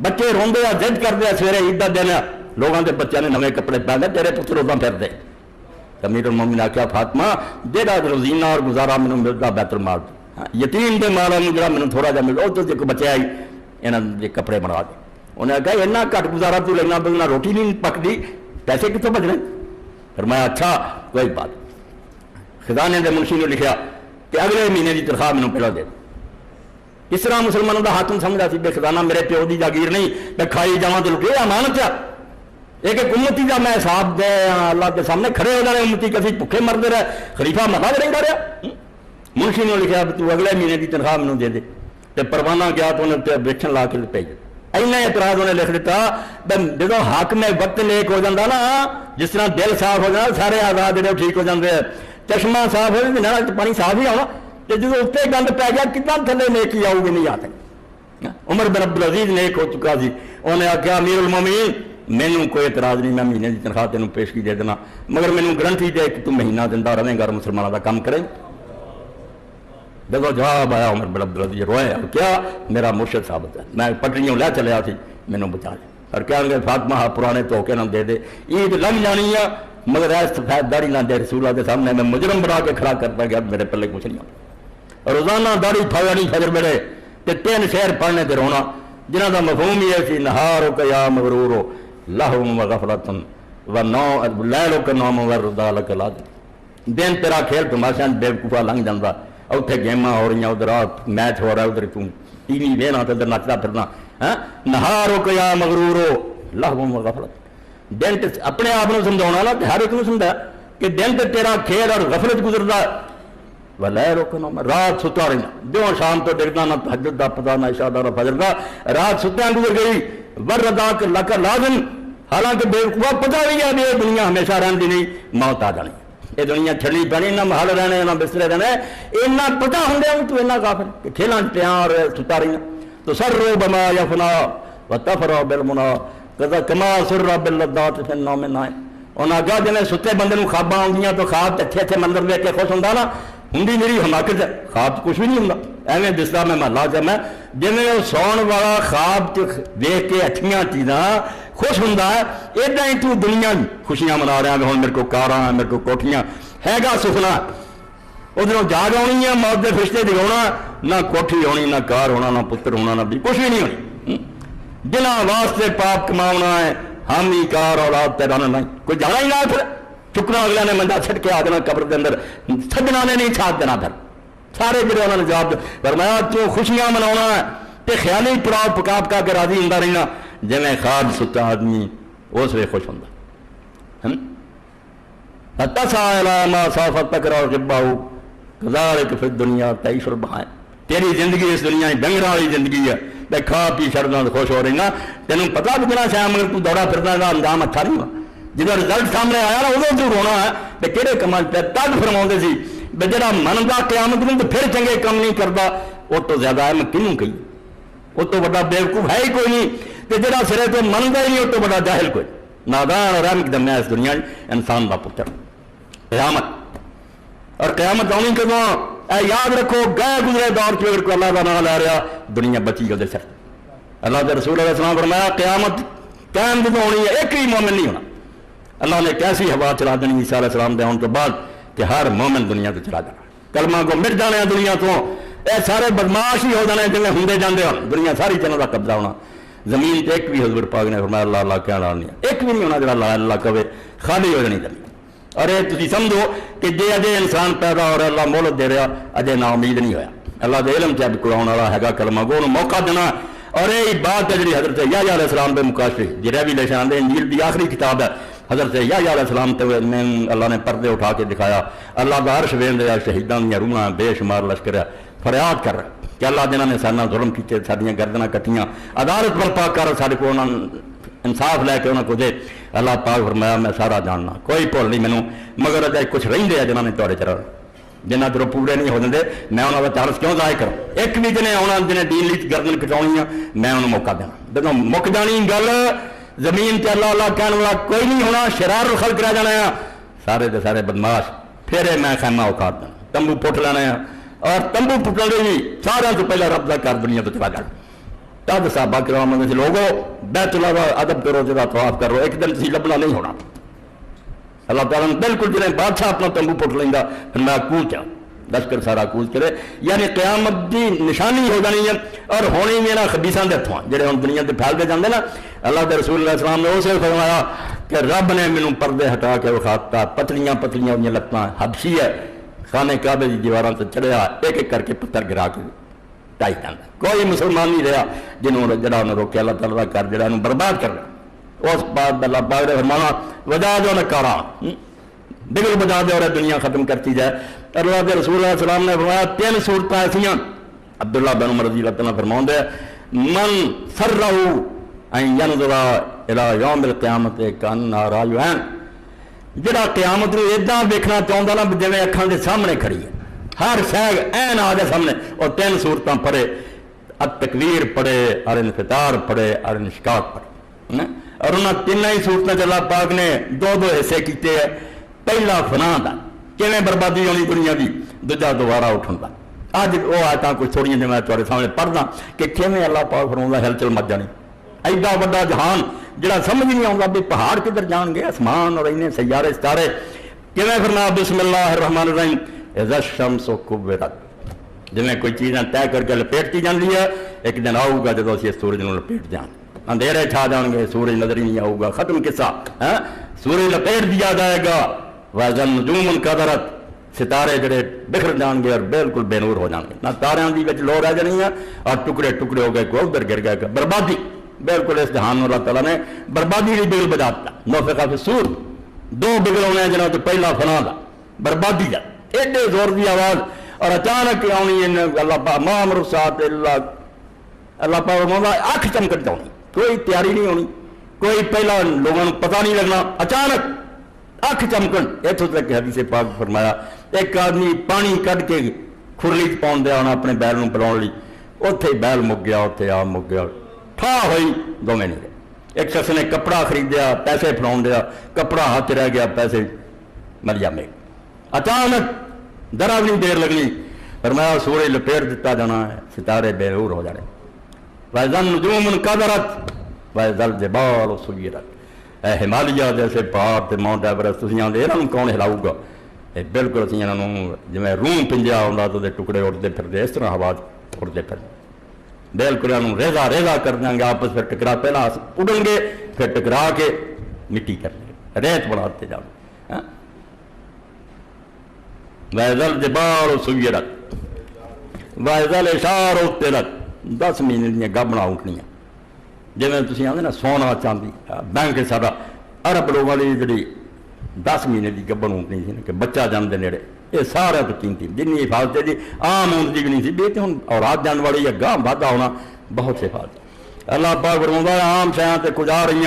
بچے روندے آ ضد کرتے ہیں سویرے عید کا دن ہے، لوگوں کے بچوں نے نویں کپڑے پہنے، تیرے پتر اداں پھر دے۔ امیر المومنین نے آخیا فاطمہ جہاں روزینہ اور گزارا مینوں ملتا بیت المال، یتیم کے مالا جا مجھے تھوڑا جا ملتا وہ تو بچے آئی یہاں کے کپڑے بنا دے۔ انہیں کہا اتنا گھٹ گزارا تو لینا بلنا روٹی نہیں پکتی، پیسے کتوں بچنے؟ فرمایا اچھا کوئی بات، خزانے کے منشی نے لکھا کہ اگلے مہینے کی تنخواہ مینوں پہلے دے۔ اس طرح مسلمانوں کا حاکم سمجھا سی بے خزانہ میرے پیو کی جاگیر نہیں، میں کھائی جاواں تو لٹے امانت ہے، ایک امتی کا میں حساب دے اللہ کے سامنے کھڑے ہو جانے، امتی کسی بھوکے مرتے رہے، خلیفہ متا بھی رہتا رہا۔ منشی نے لکھا تو اگلے مہینے کی تنخواہ مینوں دے دے، تو پروانہ گیا تو انہیں ویکھن لا کے بھیج دیا۔ اینا اعتراض انہیں لکھ دیتا جب حاکم وقت نیک ہو جاتا نا، جس طرح دل صاف ہو جانا سارے آزاد جڑے ٹھیک ہو جاتے ہیں، چشمہ صاف ہو جائے نال پانی صاف ہی آنا، تو جب اتنے گند پی گیا کتنا تھلے نیکی آؤ گی نہیں آ سکتی۔ عمر بن عبدالعزیز نیک ہو چکا سی، انہیں آخیا امیر المومنین مینوں کوئی اعتراض نہیں، میں مہینے کی تنخواہ تینوں پیش کی دے دینا، مگر مینوں گارنٹی دے کہ تو مہینہ دندا رہے گا مسلمانوں کا کام کرے۔ جب جواب آیا عمر بن عبدالعزیز روئے اور کیا میرا مرشد ثابت ہے، میں پٹڑیوں لے چلیا سی مینوں بچا لیا، اور کیا گے فاطمہ پرانے دھوکے نہ دے دے، عید لگ جانی ہے مگر ایس سفید داڑھی نہ دے، رسول اللہ کے سامنے میں مجرم بنا کے کھڑا کرتا گیا، میرے پلے کچھ نہیں ہوتا۔ روزانہ داڑھی پھاڑنی فجر میرے تے 3 شعر پڑھنے تے رونا، جنہاں دا مفہوم یہ سی نہارک یا مغرور لہو و غفلۃ و لیلک نوم و رضا لک لاد، دن تیرا کھیل تماشا بے وقوفا لنگ جاتا، اتنے گیماں ہو رہی ادھر میچ ہو رہا ہے، ادھر تم ٹی وی وہنا تو ادھر نچتا پھرنا، نہارک یا مغرور لہو و غفلت، دن اپنے آپ کو سمجھاؤنا نا ہر ایک سمجھا کہ دن تو تیرا کھیل اور غفلت گزرتا ہے، لیلک نوم رات ستا رہنا، جو شام تو ڈگنا نہ تہجد دا پتا نہ عشاء دا نہ فجر دا، رات ستیاں گزر گئی، وردا لک لازم، حالانکہ بے وقوفا پتا بھی ہے یہ دنیا ہمیشہ رہتی نہیں، موت آ جانی، یہ دنیا چھڑی پڑی، نہ محل رہنے نہ بسترے رہنے، اینا پتا ہوں تو اینا کافر کہ کھیلاں پیاں اور ستا رہی تو سرو بما یفنا و تفرو بالمنا کما سر باللذات فی النوم نائم۔ انہاں کہا جنہیں ستے بندے نوں خواباں آؤندیاں تو خواب اچھے اچھے منظر دیکھ کے خوش ہوندا نا، ہندی میری حماقت ہے، خواب کچھ بھی نہیں ہوندا، ایویں دسدا میں محلہ چ میں جویں وہ سون والا خواب دیکھ کے اچھیاں چیزاں خوش ہوندا ہے، ایڈاں ہی تو دنیا خوشیاں منا رہا ہے، ہن میرے کو کاراں ہیں، میرے کو کوٹھیاں ہے گا سفنا، ادھروں جاگ آنی ہے موت دے فرشتے دکھاؤنا، نہ کوٹھی ہونی نہ کار ہونا نہ پتر ہونا نہ بھی کچھ بھی نہیں ہونی، جنہاں واسطے پاپ کماونا ہے ہم ہی کار اولاد تیرا نہیں کوئی جانا ہی نہ پھر چکنا اگلے نے منڈا چھٹ کے آ دینا قبر کے اندر سجنا نے نہیں چھاپ دینا پھر سارے جڑے انہوں نے جواب فرمایا تو خوشیاں مناونا ہے تے خیالی پڑاؤ پکا پکا کے راضی ہوندا رہنا جی خواب ستا آدمی اس لیے خوش ہوں ما صافت تکرا جباؤ کذالک فی الدنیا تعیش البہائم تیری زندگی اس دنیا ڈنگراں والی زندگی ہے میں کھا پی چھڑنا خوش ہو رہی نا تینوں پتا بھی کہنا چاہیے مگر تو دوڑا پھرنا کا انجام اچھا نہیں ہوا جب رزلٹ سامنے آیا نا ادو تو رونا ہے کہ کہڑے کام پہ تد فرما سی بھی جہاں منگا قیامت نہیں تو پھر چنگے کام نہیں کرتا وہ تو زیادہ ہے میں کنوں کہی وہ تو بڑا بیوقوف ہے ہی کوئی نہیں کہ جہاں سرے تو منگا ہی نہیں وہ تو بڑا جاہل کوئی نادان اور رحمت دم ہے اس دنیا انسان کا پتر قیامت اور قیامت آنی کدوں اے یاد رکھو گئے گزرے دور کی اگر کوئی اللہ کا نام لے رہا دنیا بچی گل سر اللہ کے رسول علیہ السلام فرمایا قیامت قائم جدوں ہونی ہے ایک بھی مومن نہیں ہونا اللہ نے کیسی ہوا چلا دینی عیسیٰ علیہ السلام دے آنے تو بعد کہ ہر مومن دنیا تو چلا جانا کلمہ کو مٹ جانے دنیا تو اے سارے بدماش ہی ہو جانے جنہیں ہندے جاندے ہو دنیا ساری چنوں کا قبضہ ہونا زمین تے ایک بھی حضور پاک نے فرمایا اللہ اللہ کہنا نہیں ایک بھی نہیں ہونا جڑا اللہ اللہ کہے خالی ہو جانی زمین اور یہ تسی سمجھو کہ جے اجے انسان پیدا ہو رہا اللہ مہلت دے رہا اجے نا امید نہیں ہویا اللہ دے علم چ قرآن والا ہے کلمہ گو موقع دینا اور یہ بات ہے جی حضرت یحییٰ علیہ السلام کے مقاشفے جی ریویلیشن دے انجیل دی آخری کتاب ہے حضرت یحییٰ علیہ السلام تے اللہ نے پردے اٹھا کے دکھایا اللہ کا عرش وین دیا شہیدان دیا روحاں بے شمار لشکر فریاد کر رہا کہ اللہ جنہوں نے سارے ظلم کیتے ساڈیاں گردناں کٹیاں عدالت برپا کر سارے کو انصاف لے کے انہوں کو دے اللہ پاک فرمایا میں سارا جاننا کوئی بھول نہیں مینوں مگر اجے کچھ رہندے جنہوں نے تہاڈے چر جنہ تیروں پورے نہیں ہو دے میں انہوں کا چارج کیوں ضائع کروں ایک بھی جنہیں آنا جنہیں دین لی گردن کٹاؤنی ہے میں انہوں موقع دینا جب مک جانی گل زمین تے اللہ اللہ کہنے والا کوئی نہیں ہونا شرار الخلق رہ جانا ہے سارے دے سارے بدماش پھر میں خیمہ اوقات دینا تمبو پٹ لینا ہے اور تمبو پٹنے ہی سارا تو پہلے رب دا کر دنیا تو چلا جانا تب صحابہ کرام میں سے لوگوں بیت اللہ کا ادب کرو جگہ طواف کرو ایک دن تسی لبنا نہیں ہونا اللہ تعالیٰ نے بالکل جنہیں بادشاہ اپنا تمبو پٹ لینا پھر میں کوچ آ لشکر سارا کوچ کرے یعنی قیامت کی نشانی ہو جانی ہے اور ہونی بھی نا خبیثاں دے ہتھوں جڑے ہن دنیا تے پھیلتے جاندے نا اللہ کے رسول علیہ السلام نے اسے فرمایا کہ رب نے مینوں پردے ہٹا کے وکھاتا پتلیاں پتلیاں انہاں لتاں حبشی ہے خانہ کعبے دی دیواراں تے چڑھیا ایک ایک کر کے پتھر گرا کے ٹائی جاندا کوئی مسلمان نہیں رہا جنہوں جڑا انہوں روکیا اللہ تعالیٰ کا کر جڑا انہوں برباد کر رہا اس بات اللہ پاک نے فرمایا وجا جو نکارا بگل بجا دے اور دنیا ختم کرتی جائے اللہ کے رسول علیہ السلام نے فرمایا تین صورتیں ایسیاں عبداللہ بن عمر رضی اللہ تعالیٰ فرماؤں دے من سرہ ان ینظر الی یوم القیامت کان رایعین جڑا قیامت نو اداں ویکھنا چاہندا نا جویں اکھاں دے سامنے کھڑی ہے ہر شے عین آ جائے سامنے اور تین صورتاں پڑھے التکویر پڑھے اور انفطار پڑھے اور انشقاق پڑھے اور انہاں تینوں ہی صورتیں اللہ پاک نے دو دو حصے کیتے ہیں پہلا فنا دا کیویں بربادی ہونی دنیا دی دوجا دوبارہ اٹھن دا اج وہ آیتاں کچھ تھوڑیاں جی میں تہاڈے سامنے پڑھدا کہ کیویں اللہ پاک فرماوندا ہلچل مچ جانی ایڈا بڑا جہان جڑا سمجھ نہیں آਉਂدا بھی پہاڑ کدھر جان گے آسمان اور اینے سیارے ستارے کیویں فرمایا بسم اللہ الرحمن الرحیم اذا الشمس کورت جویں کوئی چیزاں طے کر کے لپیٹتی جاندی ہے ایک دن آؤ گا جدوں اسی سورج نوں لپیٹ جان اندھیرے چھا جان گے سورج نظر ہی نہیں آؤ گا ختم قصہ سورج لپیٹ دیا جائے گا وَإِذَا النُّجُومُ انْكَدَرَتْ ستارے جڑے بکھر جان گے اور بالکل بے نور ہو جان گے نہ تاریاں دی وچ لو رہ جانی ہے اور ٹکڑے ٹکڑے ہو گئے کوئی ادھر گر گئے بربادی بالکل اس جہان اللہ تعالیٰ نے بربادی کی بگل بجا دتا نفخ فی الصور دو بگل ہونے ہیں جنہوں تو پہلا فنا دا بربادی دا ایڈے زور دی آواز اور اچانک آنی اللہ پاک ما امر الساعۃ اللہ پاک فرماتا اکھ چمکٹ ہونی کوئی تیاری نہیں ہونی کوئی پہلا لوگوں کو پتہ نہیں لگنا اچانک اکھ چمکن اتوں تک حدیث پاک فرمایا ایک آدمی پانی کڈ کے کھرلی چ پاؤن دیا ہونا اپنے بیل نوں پلاؤن لئی اوتھے بیل مک گیا اوتھے آ مک گیا ٹھا ہوئی دوویں نہیں گئے ایک شخص نے کپڑا خریدیا پیسے پھڑاؤن دیا کپڑا ہاتھ رہ گیا پیسے مر جامے اچانک ذرا بھی نہیں دیر لگنی فرمایا سورج لپیٹ دیتا جانا ہے ستارے بے نور ہو جانے وَإِذَا النُّجُومُ انْكَدَرَتْ وَإِذَا الْجِبَالُ سُيِّرَتْ اے ہمالیہ جیسے پہاڑ تے ماؤنٹ ایوریسٹ تسی آندے انہاں نوں کون ہلاؤ گا اے بالکل اسی انہاں نوں جویں روح پنجا ہوندا تو دے ٹکڑے اڑدے پھردے اس طرح آواز اڑدے پھر بالکل انہوں ریزا ریزا کر دیں گے آپس پھر ٹکرا پہلا اڑیں گے پھر ٹکرا کے مٹی کر لیں گے ریت بناتے جاؤ وَإِذَا الْجِبَالُ سُيِّرَتْ وَإِذَا الْعِشَارُ عُطِّلَتْ 10 مہینے دیا گابنا اٹھنیاں جی میں تھی آدھے نا سونا چاندی بینک سارا عرب لوگوں کی جی 10 مہینے کی گبن اٹھنی سی کہ بچہ جان دے نیڑے یہ سارا تو قیمتی جن حفاظت جی عام آمدنی بھی نہیں سی بے ہوں اولاد جان والی یا گاہ وادا ہونا بہت سے حفاظت اللہ پاک فرماتا ہے عام شہاں تے کچھ آ رہی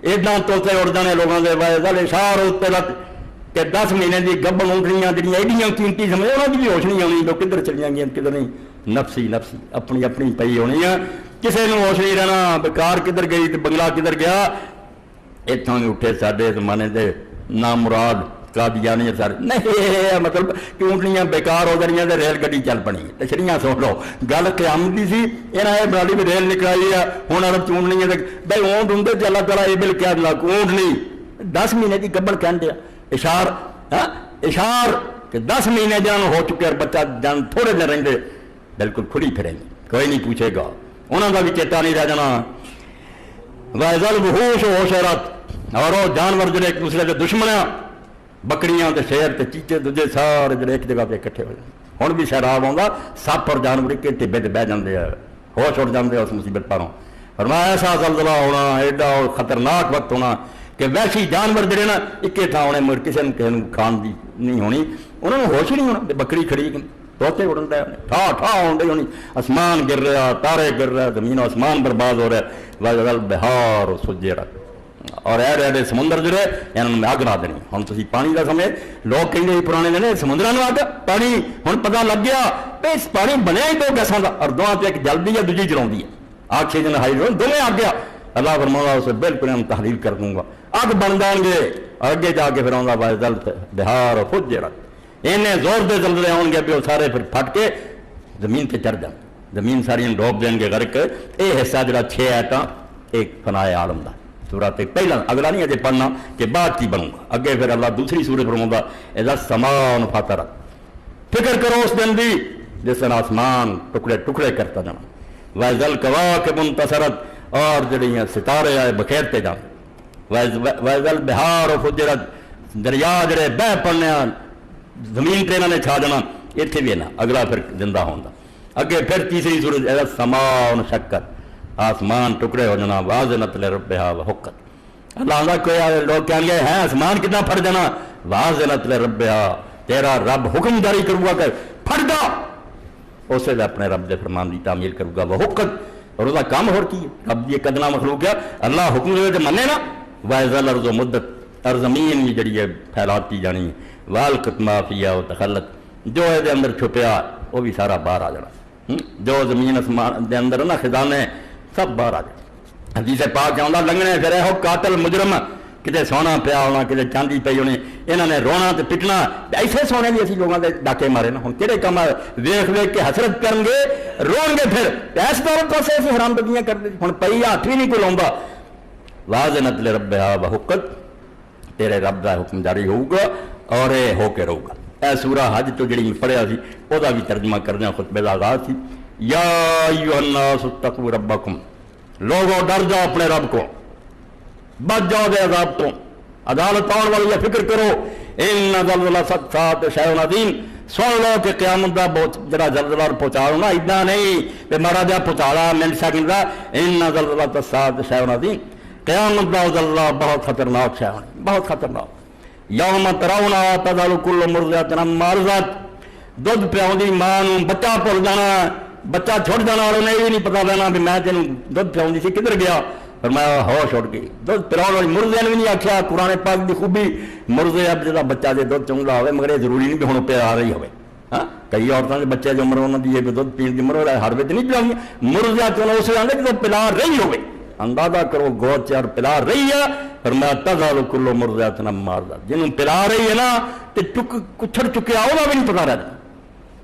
ایڈاں توتے اڑ جانے لوگوں کے وَإِذَا الْعِشَارُ عُطِّلَتْ کہ 10 مہینے کی گبن اٹھنیاں جہاں ایڈیاں قیمتی سمجھ انہوں کی بھی ہوش نہیں آنی لوگ کدھر چلیاں گیا کدھر نہیں نفسی نفسی اپنی اپنی پئی ہونی ہے کسی نے ہوش نہیں رہنا بیکار کدھر گئی تو بنگلہ کدھر گیا اتوں بھی اٹھے سارے زمانے دے نامراد قادیانی سارے نہیں مطلب کہ اونٹنیاں بیکار ہو جانیاں تے ریل گڈی چل پڑی تشریحاں سن لو گل قیامت دی سی یہاں یہ بنالی بھی ریل نکلائی ہے ہوں عرب چونٹنیاں بھائی اونٹ ہوں تو اللہ تعالیٰ یہ بل کیا لاکھ اونٹ نہیں 10 مہینے کی گبن کہن دیا اشار اشار کہ 10 مہینے جان ہو چکے اور بچہ جان تھوڑے دن رہتے بالکل کھلی پھریں گے کوئی نہیں پوچھے گا انہوں کا بھی چیتا نہیں رہ جانا وَإِذَا الْوُحُوشُ حُشِرَتْ اور وہ جانور جڑے ایک دوسرے کے دشمن ہیں بکریاں تے شیر تے چیچے دوجے سارے جڑے ایک جگہ پہ اکٹھے ہو جائیں ہوں بھی سیلاب آؤں گا سپ اور جانور کے ٹبے تے بہ جاندے ہیں ہوش اڑ جاندے اس مصیبت پاروں فرمایا ایسا زلزلہ ہونا ایڈا خطرناک وقت ہونا کہ ویسی جانور جڑے نا اکے تھا ہونے مگر کسی نے کھان دی نہیں ہونی انہوں نے ہوش ہی نہیں ہونا بکری کھڑی توتے اڑن رہے ٹھا ٹھا ہون رہی ہونی آسمان گر رہا تارے گر رہا زمین و آسمان برباد ہو رہا ہے وَإِذَا الْبِحَارُ سُجِّرَتْ اور ایڈے ایڈے سمندر جڑے انہوں نے آگ لا دینی ہوں تھی پانی کا سمے لوگ کہیں پرانے دن سمندر میں آگ پانی ہوں پتا لگ گیا اس پانی بنیا ہی 2 گیسوں کا اور دونوں سے ایک جلدی ہے دوسری چلا ہے آکسیجن ہائیڈروجن دونوں آ گیا اللہ فرماؤں گا اسے بالکل ہم تحلیل کر دوں گا اگ بن جائیں گے اگے جا کے پھر آؤں گا وَإِذَا الْبِحَارُ فُجِّرَتْ انہیں زور دے زلزلے آؤں گے بھی وہ سارے پھر پھٹ کے زمین پہ چڑھ جائیں زمین ساری ڈوب دیں گے غرق یہ حصہ جڑا 6 آیتاں ایک فنائے عالم دا سورت پہلا اگلا نہیں اجے پڑھنا کہ بعد کی بنوں گا اگے پھر اللہ دوسری سورت فرماؤں گا اذا السماء انفطرت فکر کرو اس دن دی جس دن آسمان ٹکڑے ٹکڑے کرتا جانا وَإِذَا الْكَوَاكِبُ انتَثَرَتْ اور جڑیاں ستارے آئے بکھیرتے جانا وَإِذَا الْبِحَارُ فُجِّرَتْ دریا جڑے بہ پڑنے زمین تے انہوں نے چھا جانا اتنے بھی ہے نا اگلا پھر زندہ ہونا اگے پھر تیسری سورت اذا السماء انشقت آسمان ٹکڑے ہو جانا وَأَذِنَتْ لِرَبِّهَا وَحُقَّتْ اللہ علیہ کوئی لوگ کہیں گے ہیں آسمان کتنا پھٹ جانا وَأَذِنَتْ لِرَبِّهَا تیرا رب حکم جاری کروں گا کہ پھٹ جا اسے اپنے رب دے فرمان دی تعمیل کروں گا وَحُقَّتْ اور اس کا کام ہو کی رب یہ قدنا مخلوق ہے اللہ حکم دے منے نا وَإِذَا الْأَرْضُ مُدَّتْ اور زمین بھی جڑی ہے پھیلاتی جانی وَأَلْقَتْ مَا فِيهَا وَتَخَلَّتْ جو ہے دے اندر چھپیا وہ بھی سارا باہر آ جانا جو زمین اسمان دے اندر نا خزانے سب باہر آ جانا حدیث پاک آਉਂਦਾ لنگنے پھرے ہو قاتل مجرم کتے سونا پیا ہونا کتے چاندی پئی ہونی انہوں نے رونا تے پٹنا ایسے سونے بھی اسی لوگوں کے ڈاکے مارے نا ہوں کہڑے کام ویخ ویخ کے حسرت کرن گے رون گے پھر اس طور پاسے ایسی حرام بدیاں کرتے ہوں پئی ہاتھ بھی نہیں کوئی لاؤں وَأَذِنَتْ لِرَبِّهَا وَحُقَّتْ تیرے رب کا حکم جاری ہوگا اور اے ہو کے رہے گا اے سورہ حج تو جڑی میں پڑھیا سی وہ بھی ترجمہ کردیا خطبے کا آغاز سی یا ایھا الناس اتقوا ربکم لوگوں ڈر جاؤ اپنے رب کو بچ جاؤ دے عذاب تو عدالت آنے والی یہ فکر کرو ان زلزلہ الساعۃ شیء عظیم سن لو کہ قیامت دا بہت جڑا زلزلہ پہنچا ہونا ادا نہیں کہ مارا جا پہنچالا منٹ سیکنڈ دا ان زلزلہ الساعۃ شیء عظیم قیامت دا زلزلہ بہت خطرناک ہے بہت خطرناک یوم ترونها تذهل كل مرضعة عما ارضعت دودھ پیاؤں ماں بچہ بھول جانا بچہ چھوڑ جانا اور انہیں یہ نہیں پتا لینا بھی میں تینوں دودھ پیاؤں سی کدھر گیا فرمایا ہوش اڑ گئی دودھ پلاؤ والی مرغے نے بھی نہیں آخیا قرآن پاک کی خوبی مرغے اب جا بچہ دے دودھ چونگا ہوئے مگر یہ ضروری نہیں بھی ہوں پیا رہی ہوئے ہاں کئی عورتوں کے بچے جو عمر انہوں کی دودھ پین کی عمر ہر وقت نہیں پلاؤں مرغیاں چلو اسے آدھے کہ پلا رہی ہوئے اندازہ کرو گود چار پلا رہی ہے فرمایا تذهل كل مرضعة عما ارضعت جنہوں پلا رہی ہے نا تو کچھڑ چکے آؤ بھی نہیں پتا رہتا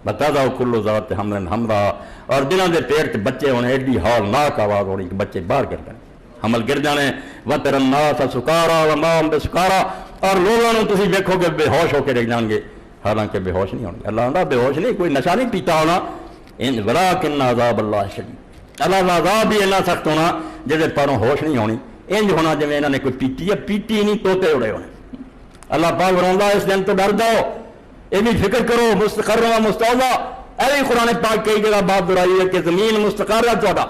بتاؤ کلو ذات حمل حمرا اور جنہوں کے پیٹ بچے ہونے ایڈی ہولناک آواز ہونی کہ بچے باہر گر جانے حمل گر جانے وتر الناس سکارا وما هم بسکارا اور لوگوں نے تسی دیکھو کہ بے ہوش ہو کے رہ جان گے حالانکہ بے ہوش نہیں ہونے اللہ بے ہوش نہیں کوئی نشہ نہیں پیتا ہونا ان ولکن عذاب اللہ شدید اللہ کا عذاب بھی اتنا سخت ہونا جہاں پروں ہوش نہیں ہونی، انج ہونا جی انہوں نے کوئی پیٹی ہے، پیٹی نہیں توتے اڑے ہونے۔ اللہ پاک فرماتا اس دن تو ڈر جاؤ، یہ بھی فکر کرو مستقر و مستعوضہ۔ ایویں قرآن پاک کئی جگہ بات دہرائی ہے کہ زمین مستقر ہے تہاڈا،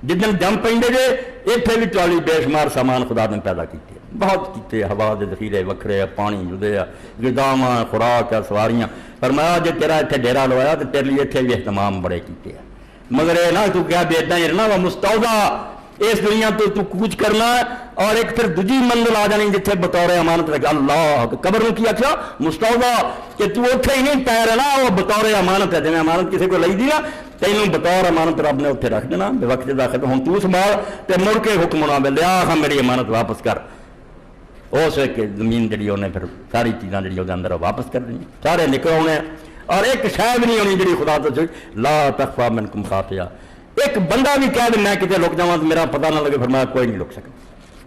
جدن جم پہ جے اتنے بھی تاری بے شمار سامان خدا نے پیدا کیتے بہت کیتے، ہوا دے ذخیرے وکھرے، پانی جدے، غذاواں، خوراک، سواریاں۔ فرمایا جے تیرا اتنے ڈیرا لوایا تو تیرے لیے اتنے بھی اہتمام بڑے کیتے ہیں، مگر یہ نہ تو کیا بیٹا ہی رہنا وہ مستعوضہ، اس دنیا تو کوچ کرنا ہے اور ایک پھر دوجی منزل آ جانی جتنے بطور امانت رکھ۔ اللہ قبر میں کی آخیا مستعوضہ کہ تو اتنے ہی نہیں پیر رہنا، وہ بطور امانت ہے، جی امانت کسی کو لئی دی نا تینوں بطور امانت رب نے اتنے رکھ دینا بے وقت داخل ہوں تو سنبھال تے مڑ کے حکم ہونا بے لیا ہاں میری امانت واپس کر۔ اس کہ زمین جی انہیں پھر ساری چیزاں جی وہ اندر واپس کر دیں، سارے نکل آنے اور ایک شاید نہیں ہونی جی خدا تو لا تخفی منکم خافیہ۔ ایک بندہ بھی کہہ دے میں کتنے لک جاؤں تو میرا پتہ نہ لگے، فرمایا کوئی نہیں لک سکتا،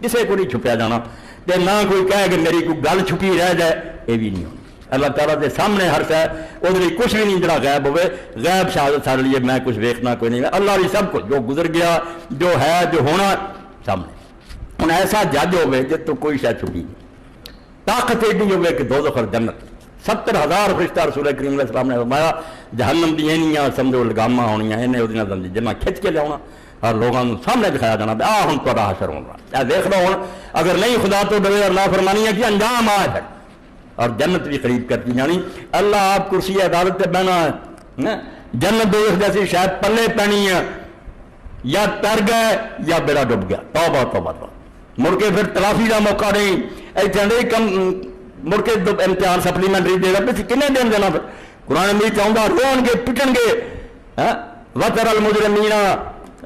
کسی کو نہیں چھپیا جانا، تے نہ کوئی کہے کہ میری کوئی گل چھپی رہ جائے، یہ بھی نہیں ہونی۔ اللہ تعالیٰ کے سامنے ہر شے وہ کچھ بھی نہیں جڑا غائب ہوئے، غائب شہادت سارے لیے میں کچھ ویکھنا کوئی نہیں، اللہ بھی سب کچھ جو گزر گیا جو ہے جو ہونا سامنے۔ ہوں ایسا جج ہوئے جس تو کوئی شاید چھپی نہیں، طاقت ایڈی ہوئے کہ دوزخ اور جنت 70,000 فرشتہ رسول کریم علیہ السلام نے فرمایا جہنم دی اینیاں سمجھو لگاماں ہونیاں انہیں وہ جنہ کھچ کے لیا اور لوگوں سامنے دکھایا جانا آ ہوں تا حشر ہونا، دیکھ لو ہوں اگر نہیں خدا تو ڈرے اور نافرمانی ہے کہ انجام آئے ہے اور جنت بھی قریب کرتی جانی۔ اللہ آپ کرسی عدالت پہ بہنا ہے، جنت دوزخ جیسی شاید پلے پینی ہے، یا تر گئے یا بیڑا ڈب گیا، توبہ توبہ توبہ، مڑ کے پھر تلافی کا موقع نہیں، ایسے کم مڑ کے امتحان سپلیمنٹری دے گا پھر کنے دن دینا، پھر قرآن مجید چاہتا رون گے پٹن گے وتر المجرمین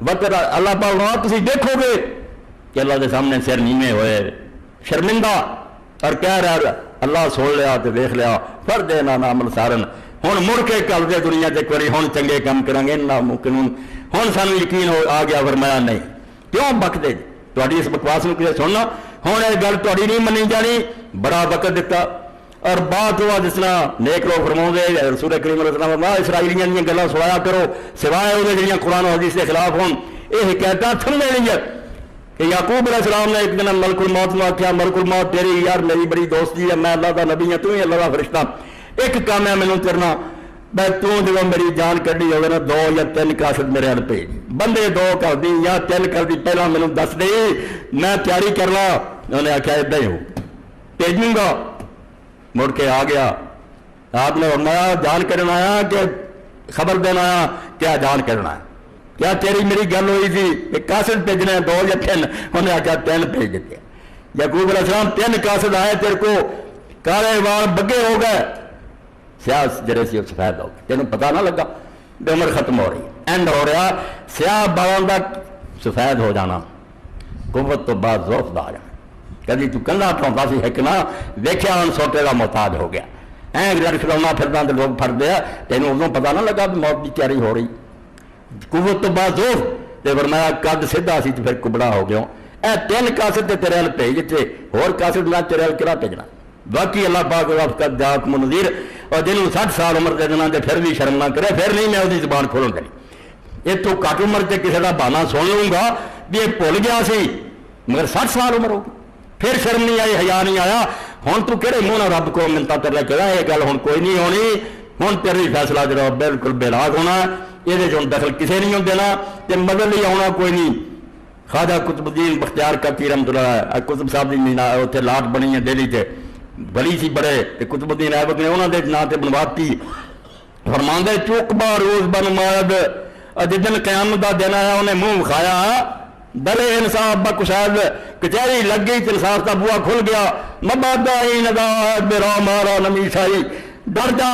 وتر اللہ پاک تسی دیکھو گے کہ اللہ کے سامنے سر نیمے ہوئے شرمندہ اور کہہ رہا اللہ سن لیا تو ویخ لیا فر دینا نامل سارن ہوں مڑ کے کل دے دنیا ایک باری ہوں چنگے کام کریں گے ناممکن ہوں سانو یقین ہو آ گیا فرمایا نہیں کیوں بک دے تاری اس بکواس میں کسی سننا ہوں یہ گل تاری نہیں منی جانی بڑا وقت دیتا اور بات ہوا جس طرح نیک لوگ فرما دے رسول کریم علیہ السلام اسرائیلیاں دیا گلیں سنایا کرو سوائے وہ جہاں قرآن و حدیث کے خلاف ہوں یہ حکایت سن لینی ہے کہ یعقوب علیہ السلام نے ایک دن ملک الموت نے آخیا ملک الموت تیری یار میری بڑی دوستی ہے میں اللہ کا نبی ہوں تو ہی اللہ کا فرشتہ ایک کام ہے مینوں کرنا میں تو جب میری جان کڈی ہوگی نا 2 یا 3 قاصد میرے ہل بھیج بندے 2 کر دی یا 3 کر دی پہلا مینوں دس دے میں تیاری کر لا انہیں آخیا ادھر ہی ہو بھیجوں گا مڑ کے آ گیا آپ نے فرمایا جان کرنا آیا کہ خبر دینا آیا کیا جان کرنا ہے کیا تیری میری گل ہوئی تھی کہ قاصد بھیجنے 2 یا 3 انہیں آخیا 3 بھیج دیتے یعقوب علیہ السلام 3 قاصد آئے تیرے کو کالے وال بگے ہو گئے سیاہ جڑے سی سفید ہو گئے تینوں پتا نہ لگا بے عمر ختم ہو رہی اینڈ ہو رہا سیاہ بالوں کا سفید ہو جانا قوت تو بعد ضعف دا جانا کدی تو کلا ٹھونکا سی ہے کہ نہ ویکھیا ہن سوٹے کا محتاج ہو گیا گھر کھلونا پھرنا تو لوگ پھر دیا تینوں ادوں پتا نہ لگا بھی موت کی تیاری ہو رہی قوت تو بعد ضعف تے فرمایا قد سیدھا سی تو پھر کبڑا ہو گیا اے 3 قاصد تے تیرے ہل بھیج دیتے ہور قاصد نہ تیرے ہل کہڑا بھیجنا باقی اللہ پاک وفقت جاکم نذیر اور جنہوں 60 سال عمر دے دینا پھر بھی شرم نہ کرے پھر نہیں میں وہ زبان کھولوں کری یہ تو گھٹ عمر سے کسی کا بہانا سن لوں گا بھی یہ بھول گیا سی مگر 60 سال عمر ہوگی پھر شرم نہیں آئی حیا نہیں آیا ہوں تو کہڑے منہ نہ رب کو منتا کر لے کہ یہ گل ہوں کوئی نہیں ہونی ہوں تیری فیصلہ جو بالکل بےلاگ ہونا یہ دخل کسی نہیں دینا کہ مدد نہیں آنا کوئی نہیں خواجہ قطب الدین بختیار کاکی رحمۃ اللہ قطب صاحب کی اتنے لاٹ بنی ہے دہلی سے بڑی سی بڑے قطب الدین ایبک نے انہوں نے نام سے بنواتی فرماندے چوکبا روز بن مارد جدن قیامت کا دن آیا انہیں منہ کھایا دلے انصاف بکشاد کچہری لگ گئی انصاف کا بوا کھل گیا مبادہ میرا مارا نمی شاہی ڈر جا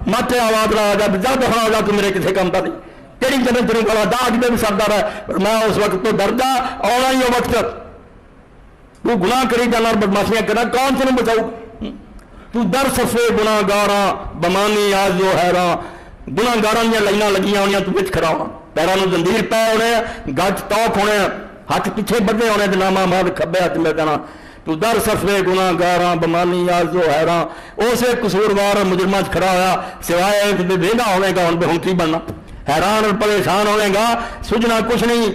ماتے آواز لا جا جب ہوا جا تو میرے کسی کام کا نہیں کہڑی جگہ تیروں کلا داج میں بھی سردار ہے میں اس وقت تو ڈر جا آنا ہی ہو وقت تو گناہ کری جانا بدماشیاں کرنا کون سے بچاؤ تو در سفے گناہ گاراں بمانی آج جو حیراں گناہ گاراں دیا لائناں لگیاں ہونیاں تو بچ کھڑا ہونا پیروں زنجیر پے ہونے گج توک ہونے ہاتھ پیچھے بدے ہونے نامہ ماد کھبے ہاتھ میں دینا تو در سفے گناہ گاراں بمانی آج جو حیراں اسے قصوروار مجرمہ کھڑا ہوا سوائے ویلا ہونے کا ہوں کی بننا حیران اور پریشان ہونے گا، سجنا کچھ نہیں،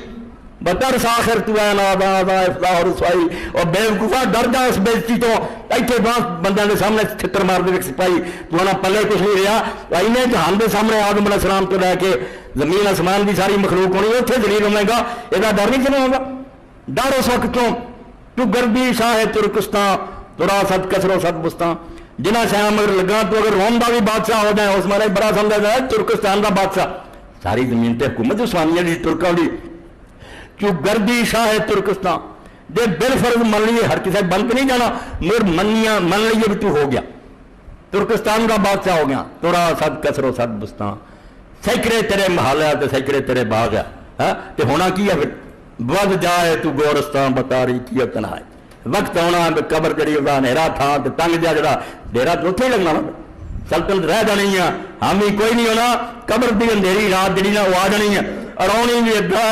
بتر ساخر تو ہے نادا افلاح اور رسوائی، اور بے وقوفا ڈر جا اس بےزتی تو، ایتھے بندے کے سامنے چھتر مار دے سپاہی تو نہ پلے کچھ نہیں رہا، انہیں جہان کے سامنے آدم علیہ السلام تو لے کے زمین آسمان کی ساری مخلوق ہونی، اتنے دلیل ہوے گا، یہ ڈر نہیں چلے ہوگا؟ ڈر اس وقت تو گردی شاہ ترکستان ترا ست کسرو ست بستان، جنہ شاہ مگر لگا تو اگر روم کا بھی بادشاہ ہو جائے اس مارے بڑا سمجھا جائے ترکستان کا بادشاہ، ساری زمین تے حکومت عثمانیہ دی ترکاں دی، کیوں گردی شاہ ترکستان دے بالفرض من لیے، ہر کسی بند نہیں جانا مگر من لیے بھی تو ہو گیا ترکستان کا بادشاہ ہو گیا، ترا ست کسرو ست بستان، سینکڑے تیرے محال ہے تو سینکڑے تیرے باغ ہے، تو ہونا کی ہے پھر ود جائے تو گورستان بتاری کی تنہا ہے، وقت آنا قبر جڑی ہوگا نیرا تھا تو تنگ جا جڑا ڈیرا تو اتنے لگنا، سلطنت رہ جانی ہے، حامی کوئی نہیں ہونا، قبر دی اندھیری رات جڑی نا وہ آ جانی ہے، اور آنی بھی ادا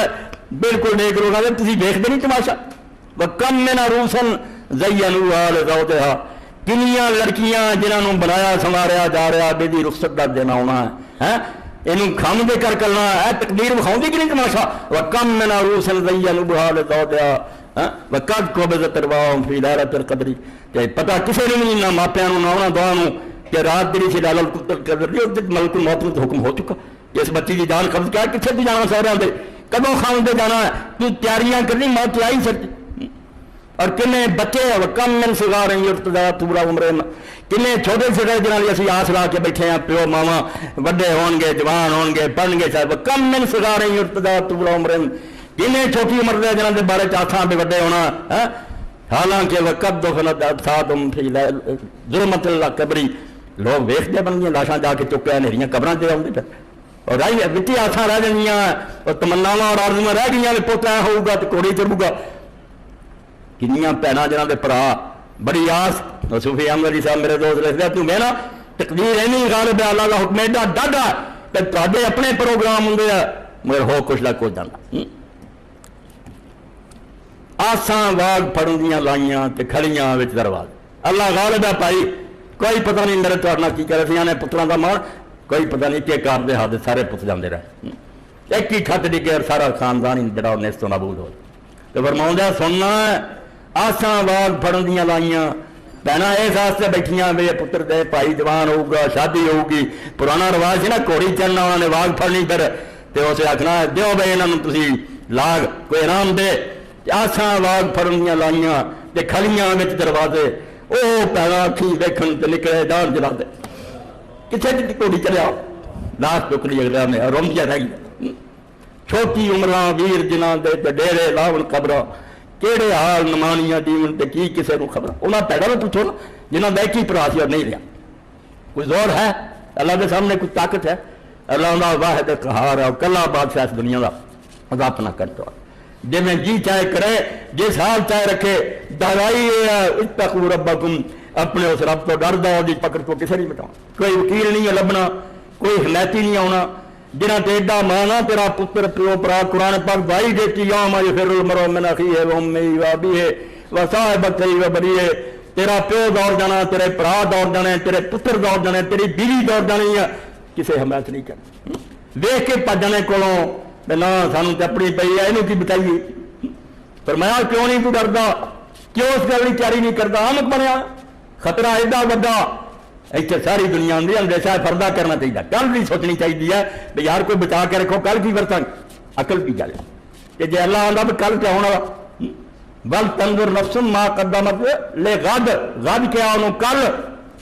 بالکل نیک روگا دے تسی دیکھتے نہیں تماشا، وَكَمْ مِنَ عَرُوسٍ زَيَّنُوهَا لِزَوْجِهَا، کنیاں لڑکیاں جنہوں بنایا سنواریا جا رہا بے دی رخصت دا دینا ہونا ہے، انہوں کھام دے کر کرنا ہے، تقدیر بخاؤں دی کہ نہیں تماشا، وَكَمْ مِنَ عَرُوسٍ زَيَّنُوهَا لِزَوْجِهَا وَقَدْ قُبِضَتْ أَرْوَاحُهُمْ فِي لَيْلَةِ الْقَدْرِ، کہ پتہ کسے نے نہیں، نہ ماپیاں نہ انہاں دعاں کہ رات دی سی لال القدر دی ملک الموت میں حکم ہو چکا، اس بچی دی جان قبض کیا، کتنے دی جانا سہرے دے کدوں خان دے جانا ہے، تو تیاریاں کرنی موت آئی سکتی، اور کنے بچے وَكَمْ مِنْ صِغَارٍ يُرْتَضَىٰ طُولَ عُمْرِهِمْ، کنے چھوٹے چھوٹے جنہاں دی اسی آس لا کے بیٹھے ہیں، پیو ماما وڈے ہون گے جوان ہون گے پڑھن گے صاحب، وَكَمْ مِنْ صِغَارٍ يُرْتَضَىٰ طُولَ عُمْرِهِمْ، کنے چھوٹی عمر دے جنہاں دے بارے چاہتاں بھی وڈے ہونا، حالانکہ وَقَدْ دُفِنَتْ أَجْسَادُهُمْ فِي ظُلُمَةِ الْقَبْرِ، لوگ ویکھتے بن گئے لاشاں جا کے چکے نیریاں قبراں تے آؤندے پھر، اور رائی مٹی آساں رہ جانیاں اور تمناواں اور آرزوئاں رہ گئیاں، پوتا ہوگا تو کوڑی چڑھے گا، کنیاں بھੈਣਾں جنہاں دے بھرا بڑی آس، صوفی احمد علی صاحب میرے دوست لکھدے تو میں نا تقدیر اینی غالب ہے، اللہ دا حکم ایڈا ڈاڈا کہ تہاڈے اپنے پروگرام ہوندے آ مگر ہو کچھ نہ کچھ جاندا، آساں واگ پھڑن دیاں لائیاں تے کھڑیاں وچ دروازے، اللہ غالب ہے بھائی، کوئی پتہ نہیں میرے تارنا کی کرے سیاں نے پتراں دا مار، کوئی پتہ نہیں کہ کار دے ہاتھ سارے پت جاندے رہے، ایک ہی چھت ڈگے اور سارا خاندان ہی جڑا نیست و نابود ہو، تو فرماؤندا سننا ہے آساں واگ پھڑن دیاں لائیاں، بہنا اس واسطے بیٹھیاں وے پتر دے بھائی جوان ہوگا شادی ہوگی، پرانا رواج سی نا گھوڑی چلنا انہوں نے واگ پھڑنی پھر تے اسے آکھنا دیو بھائی انہوں تسی لاگ کوئی انعام دے، آساں واگ پھڑن دیاں لائیاں تے کھلیاں وچ دروازے، او پیدا اکھی ویکھن تے نکلے ڈان جلا دے، کتنے دی گھوڑی چلیا لاش چک لی اگلا نے روندیاں رہ گئی، چھوٹی عمراں ویر جنہاں دے تے ڈیرے لاون قبراں، کیڑے حال نمانیاں دیون تے کی کسے نو خبر، انہاں پیدا نہ پوچھو نا جنہاں دا ایک ہی پراسی اور نہیں رہا، کوئی زور ہے اللہ کے سامنے کوئی طاقت ہے، اللہ دا واحد قہار ہے، کلا بادشاہ اس دنیا دا عذاب نہ کرتا، جے میں جی چاہے کرے جس حال چاہے رکھے، دعوائی اتقوا ربکم، اپنے اس رب تو ڈر دو جی پکڑ کو کسے نہیں بٹاؤ، کوئی وکیل نہیں لبنا، کوئی حمایتی نہیں آنا، جنہاں تے ایڈا مانا تیرا پتر پیو پرا قرآن پاک دعائی دیتی یوم یفر المرء من اخیہ و امیہ و ابیہ و صاحبتہ و بنیہ، تیرا پیو دوڑ جانا، تیرے پرا دوڑ جانے، تیرے پتر دوڑ جانے، تیری بیوی دوڑ جانی ہے، کسے حمایت نہیں کرنا، دیکھ کے پج جانے کولوں نہ سانو تے اپنی پئی ہے اینوں کی بتائیے، فرمایا کیوں نہیں تو ڈردا، کیوں اس گل کی تیاری نہیں کردا، آمد بنیا خطرہ ایڈا وڈا، ایتھے ساری دنیا اندر اندیشہ پردہ کرنا چاہیے، کل بھی سوچنی چاہیے بھی یار کوئی بچا کے رکھو، کل کی ورتاں عقل کی گل کہ جے اللہ آندا بھی کل کیا ہونا، بل تنظر نفس ما قدمت لغد، غد کیا انہوں کل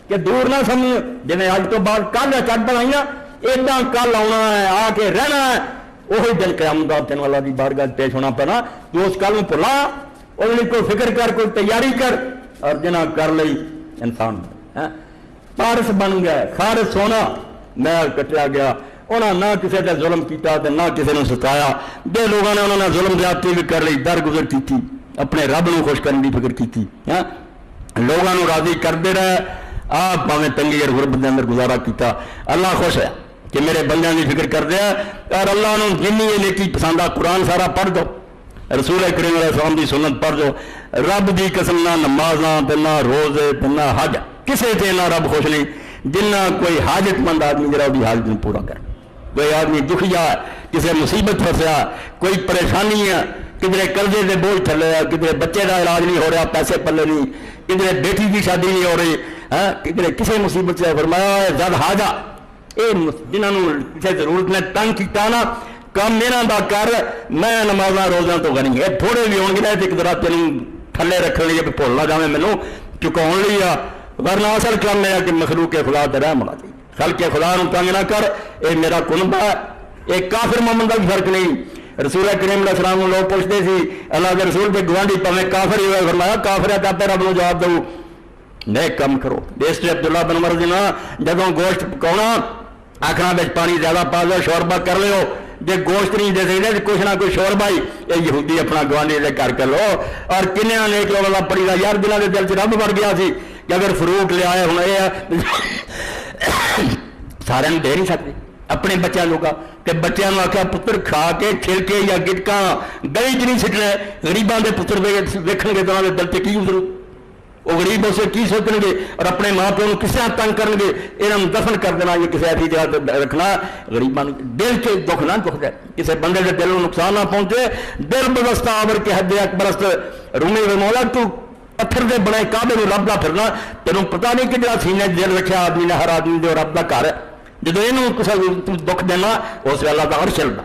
کہ دور نہ سمجھ، جنہیں اج تو بعد کل چٹ بنائیاں ایڈا کل آنا ہے، آ کے رہنا ہے، وہی دل قیامت دا تینوں اللہ دی بارگاہ پیش ہونا پینا، تو اس کل میں بھلا انہیں کوئی فکر کر، کوئی تیاری کر، اور جنہ کر لئی انسان پارس بن گیا، خارس سونا محل کٹیا گیا، انہاں نہ کسی نے ظلم کیتا تے نہ کسی نے ستایا، دے لوگوں نے انہوں نے ظلم زیادتی بھی کر لی، درگزر کی تھی، اپنے رب نو خوش کرنے کی فکر کی تھی، لوگوں نو راضی کرتے رہے، آپ پاویں تنگی اور غربت دے اندر گزارا کیتا، اللہ خوش ہے کہ میرے بندیاں کی فکر کر دیا، اور اللہ نو جنی یہ نیکی پسند آ، قرآن سارا پڑھ دو، رسول کریم علیہ السلام دی سنت پڑھ دو، رب دی قسم نہ نمازاں تے نہ روزے تے نہ حج، کسے تے نہ رب خوش نہیں جنہ کوئی حاجت مند آدمی جرا دی حاجت نو پورا کر، کوئی آدمی دکھیا کسی مصیبت پھنسیا کوئی پریشانی ہے کدھر قرضے کے بوجھ تھلے کدھر بچے کا علاج نہیں ہو رہا پیسے پلے نہیں کدھر بیٹی کی شادی نہیں ہو رہی کدھر کسی مصیبت سے فرمایا زد حاجہ یہ جنہوں کسی ضرورت نے تنگ کیا نا کام میرا دا کر میں نمازاں روزاں تو غنی ہے تھوڑے بھی ہون گے نا ایک ذرا تین تھلے رکھنے لیے بھول نہ جائے مینوں چکاؤ لی آ ورنہ اصل کام میرا کہ مخلوق خدا تے رحم ہونا چاہیے خلق خدا نو تنگ نہ کر اے میرا کنبہ ہے ایک کافر مومن کا بھی فرق نہیں رسول کریم علیہ السلام کو لوگ پوچھتے سی اللہ کے رسول کے گوانڈی پویں کافر ہی ہوئے فرمایا کافر ہے تو رب نو جواب دو نیک کم کرو اس سے عبداللہ بن عمر دینا جدوں گوشت پکاؤنا آخنا بچ پانی زیادہ پا لو شوربا کر لو جی گوشت نہیں دے سکتے کچھ نہ کوئی شوربا ہی یہ یہودی اپنا گوانڈی سے کر لو اور کنیا نیک لو والا پڑی کا یار دلوں کے دل چ رب بڑ گیا سی کہ اگر فروٹ لیا ہے ہوں یہ سارے دے نہیں سکتے اپنے بچوں لوگ کہ بچوں آخیا پتر کھا کے چھلکے یا گٹکاں گلی چ نہیں سٹنا غریباں کے پتر ویکھن گے تو انہوں کے دل سے کی ضرور وہ غریب اسے کی سوچیں گے اور اپنے ماں پیو کو کس طرح تنگ کریں گے انہوں دفن کر دینا یہ کسی ایسی جگہ رکھنا غریباں دل کے دکھ نہ دکھ جائے کسی بندے کے دل کو نقصان نہ پہنچے دل بستہ آور کے حد اکبرست رومی مولا تو پتھر دے بڑے کعبے میں رب دا پھرنا تینوں پتہ نہیں کہ جڑا سینے دل رکھا آدمی نے ہر آدمی دے رب دا گھر ہے جب یہ کسی دکھ دینا اس اللہ کا عرش چلنا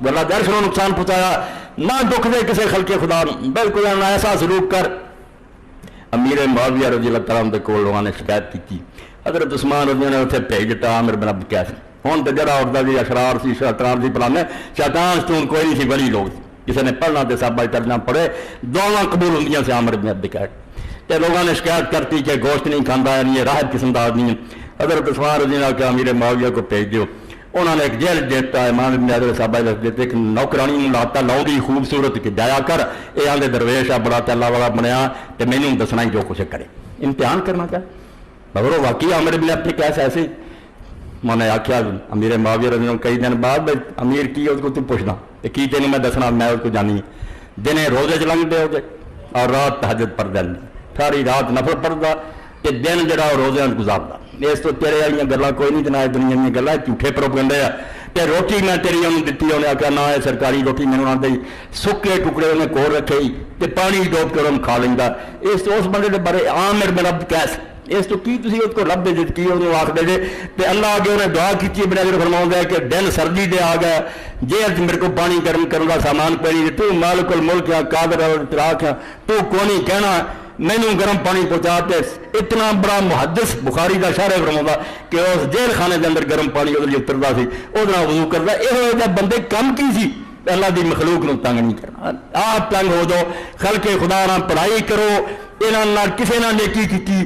اللہ کے عرش نو نقصان پہنچایا نہ دکھ دے کسی خلق خدا بالکل ایسا سلوک کر امیر معاویہ رضی اللہ تعالیٰ عنہ کول لوگوں نے شکایت کی حضرت عثمان رضی اللہ نے اتنے بھیج دیتا عامر بن عبد قیس ہوں تو جڑا عورتہ بھی اشرار سی شیطان سی پلانے شیطان ستون کوئی نہیں سی ولی لوگ کسی نے پڑھنا تو صحابہ ترجمہ پڑھے دونوں قبول ہوندیاں سے عامر بن عبد قیس تے لوگوں نے شکایت کرتی کہ گوشت نہیں کھانا ہے یہ راحت قسم کا آدمی ہے حضرت عثمان رضی اللہ کہ امیر معاویہ کو بھیج دیو انہوں نے ایک جیل دیتا ہے امام ابن حضرت صحابہ دیتے ایک نوکرانی لاتا لاؤں خوبصورت کہ جایا کر یہ آدھے درویش ہے بڑا اللہ والا بنیا تو مینوں دسنا ہی جو کچھ کرے امتحان کرنا چاہے مگر وہ واقعی عامر ابن عبد قیس ایسے میں نے آخیا امیر معاویہ رضی اللہ کئی دن بعد امیر کی اس کو تو پوچھنا کی تینوں میں دسنا میں اس کو جانی دن روزے چ لنگ دے ہوتے اور رات تہجد پڑھتا ساری رات نفل پڑھتا کہ دن جڑا روزے گزارتا اس تو تیرے والی گلیں کوئی نہیں جنا دنیا دیا گلیں جھوٹے پروپگنڈے آ کہ روٹی میں تیری انہوں دیتی انہیں آخیا نہ یہ سرکاری روٹی مینوں نہ دئی سکے ٹکڑے انہیں کول رکھے کہ پانی ڈوب کے انہوں کھا لینا اس بندے کے بارے عامر بن عبد قیس اس تو کی تھی اس کو رب دے کی انہوں آخ دے تو اللہ آگے انہیں دعا کی بنا کر فرماؤں ہے کہ دن سردی دے آ گیا جی اج میرے کو پانی گرم کرنے کا سامان پڑی تو مالک الملک ہے قادر الاطلاق ہے تو کونی کہنا مینوں گرم پانی پہنچاتے اتنا بڑا محدث بخاری کا شارح فرماؤں کہ اس جیل خانے کے اندر گرم پانی ادھر اترتا سی وہ وضو کرتا یہ بندے کم کی سی اللہ دی مخلوق نو تنگ نہیں کرنا آپ تنگ ہو جاؤ خلق خدا نہ پڑھائی کرو یہاں کسی نہ نیکی کی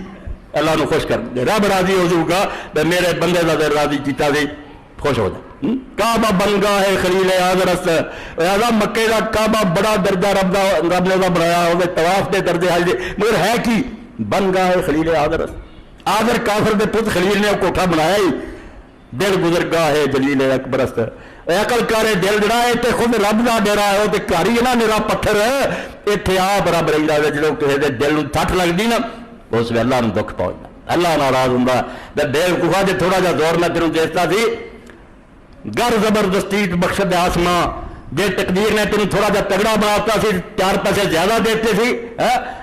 اللہ نو خوش کر دے رب راضی ہو جاؤ گا تو میرے بندے کا دل راضی کیتا دے خوش ہو جائے کعبہ بن گیا ہے خلیل آذرس مکے کا کعبہ بڑا درجہ رب نے بنایا وہ طواف دے درجے حج دے مگر ہے کی بن گیا ہے خلیل آذرس آذر کافر دے پت خلیل نے کوٹھا بنایا ہی دل گزر گیا ہے جلیل اکبرست عقل کرے دل جڑا ہے تے خود رب دا ڈیرا ہے تے گھر ہی نا میرا پتھر ہے اتنے آپ رب رہتا ہے جب کسی کے دل نو تھٹ لگتی نا اس ویلے اللہ نو دکھ پہنچنا اللہ ناراض ہوں دل گفا جی تھوڑا جا زور میں تینوں دیتا سی گر زبردستی بخشت آسماں جی تقدیر نے تینوں تھوڑا جا تگڑا بناتا سی 4 پیسے زیادہ دیتے سی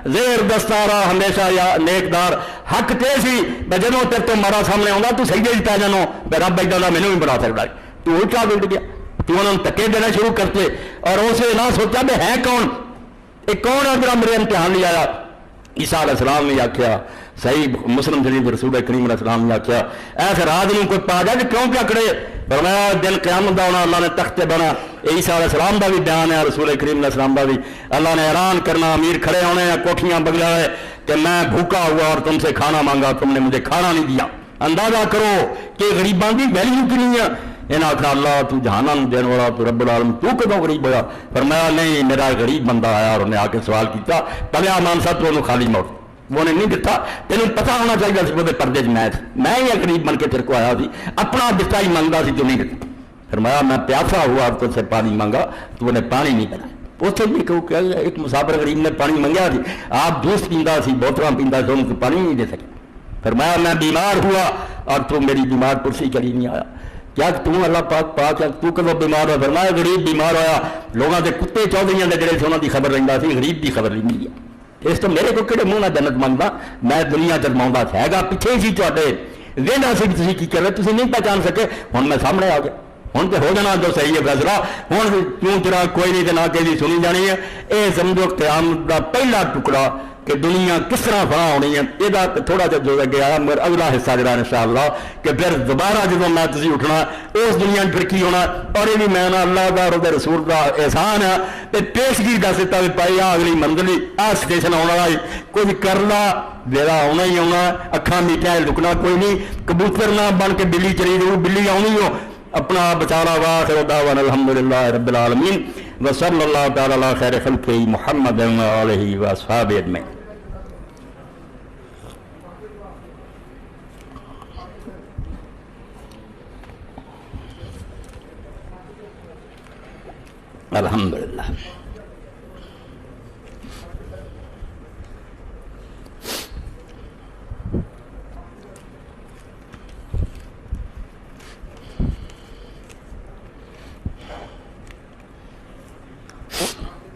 زیر دستارا ہمیشہ یا نیکدار حق تے سی جدوں تیرے تو مارا سامنے آؤں تو سجدے پی جانو رب ایڈا کا مینوں بھی بنا سکتا تو الٹا الٹ گیا تو انہوں نے تکے دینا شروع کرتے اور اسے نہ سوچا بھی ہے کون یہ کون ہے جڑا میرے امتحان لے آیا عیسیٰ علیہ السلام نے آخیا صحیح مسلم شریف رسول کریم علیہ السلام نے آخیا ایسے رات میں کوئی پا جائے کیوں کیا کرے فرمایا دن قیامت دا ہونا اللہ نے تخت بنا عیسیٰ علیہ السلام دا بھی بیان ہے رسول کریم علیہ السلام دا بھی اللہ نے اعلان کرنا امیر کھڑے ہونے ہیں کوٹھیاں بگلا ہے کہ میں بھوکا ہوا اور تم سے کھانا مانگا تم نے مجھے کھانا نہیں دیا اندازہ کرو کہ غریباں کی ویلیو کی نہیں ہے انہیں آخر اللہ تو جہانا دین والا تو رب العالم تو کدوں غریب ہوا فرمایا نہیں میرا غریب بندہ آیا اور انہیں آ کے سوال کیا پلیا مانسا تو انہوں خالی موت وہ نے نہیں دتا تینوں پتا ہونا چاہیے سی وہ پردے میں ہی غریب بن کے تیرے کو آیا سی اپنا دتا ہی منگتا سی تو نہیں دتا فرمایا میں پیاسا ہوا تو سے پانی مانگا تو انہیں پانی نہیں پلایا اس سے بھی کہ ایک مسافر غریب نے پانی منگیا سی آپ جوس پیندا سی بوتلاں پیندا سی ان کو پانی نہیں دے سکے فرمایا میں بیمار ہوا اور تو میری بیمار پرسی چلی نہیں آیا کیا تو اللہ پاک پاک تو کدو بیمار ہوا؟ فرمایا غریب بیمار ہویا، لوگوں کے کتے چودھریاں دے جڑے سے انہاں دی خبر رہندا سی، غریب دی خبر نہیں ملی۔ اس تو میرے کو کہڑے منہ نہ جنت منگدا، میں دنیا جرماؤں ہے گا پیچھے سی تے وہدا سی تھی کی کر رہے تھی نہیں پہچان سکے، ہوں میں سامنے آ گیا، ہوں تو ہو جانا جو صحیح ہے فیصلہ، ہوں کیوں تیرا کوئی نہیں نہ کہ سنی جانی ہے۔ یہ سمجھو قیامت کا پہلا ٹکڑا کہ دنیا کس طرح فنا ہونی ہے، یہ تھوڑا جا جو گیا مگر اگلا حصہ جڑا انشاءاللہ کہ پھر دوبارہ جب میں تھی اٹھنا اس دنیا پھر کی ہونا، اور یہ بھی میں اللہ کا اور رسول کا احسان ہے کہ پیشگی دس دیتا بھی پائی آ اگلی منزل آ اسٹیشن آنے والا کچھ کر لا ویلا آنا ہی آنا، اکھاں میٹھا لکنا کوئی نہیں، کبوتر نہ بن کے بلی چلی جاؤ، بلی آنی ہو اپنا بچانا واخر دعوانا الحمدللہ رب العالمین وصلی اللہ تعالی علی خیر خلقہ محمد علیہ واصحابہ اجمعین۔ الحمدللہ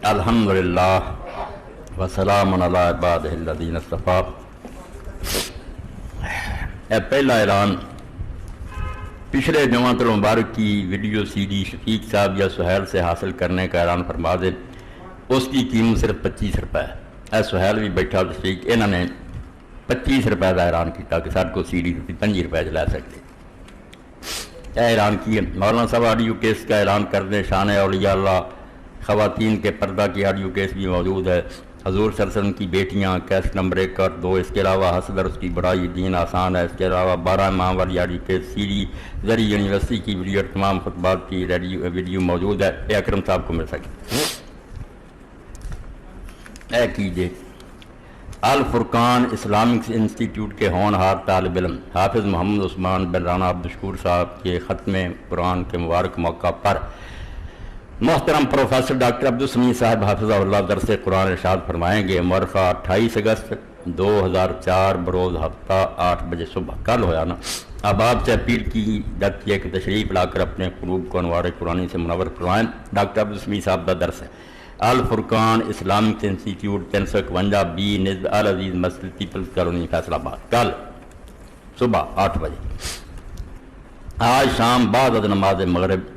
الحمدللہ وسلام علی عبادہ الذین اصطفیٰ۔ اے پہلا اعلان پچھلے جماعت المبارک کی ویڈیو سی ڈی شفیق صاحب یا سہیل سے حاصل کرنے کا اعلان فرما دے، اس کی قیمت صرف 25 روپے ہے۔ اے سہیل بھی بیٹھا شفیق، انہوں نے 25 روپے کا اعلان کیا کہ سارے کو سی ڈی 5 روپے لے سکتے۔ اے اعلان کیے مولانا صاحب آڈیو کیس کا اعلان کر دیں، شان اولیاء اللہ خواتین کے پردہ کی آڈیو کیس بھی موجود ہے، حضور صلی اللہ علیہ وسلم کی بیٹیاں کیسٹ نمبر 1 اور 2، اس کے علاوہ حسد اس کی بڑائی دین آسان ہے، اس کے علاوہ 12 امام والی آڈیو کیس سی ڈی زری یونیورسٹی کی ویڈیو اور تمام خطبات کی ویڈیو موجود ہے، اے اکرم صاحب کو مل سکے۔ اے کیجیے الفرقان اسلامک انسٹیٹیوٹ کے ہونہار طالب علم حافظ محمد عثمان بن رانا عبدالشکور صاحب کے ختم قرآن کے مبارک موقع پر محترم پروفیسر ڈاکٹر عبدالسمیع صاحب حافظہ اللہ درس قرآن ارشاد فرمائیں گے۔ مورخہ 28 اگست 2004 بروز ہفتہ 8 بجے صبح، کل ہویا نا۔ اب آپ سے اپیل کی جاتی ہے کہ تشریف لا کر اپنے قلوب کو انوار قرآنی سے منور فرمائیں۔ ڈاکٹر عبدالسمیع صاحب کا درس ہے الفرقان Islamic institute 351 be نزد Aziz Masjid Peoples colony Faisal آباد، کل صبح 8 بجے۔ آج شام بعد از نماز مغرب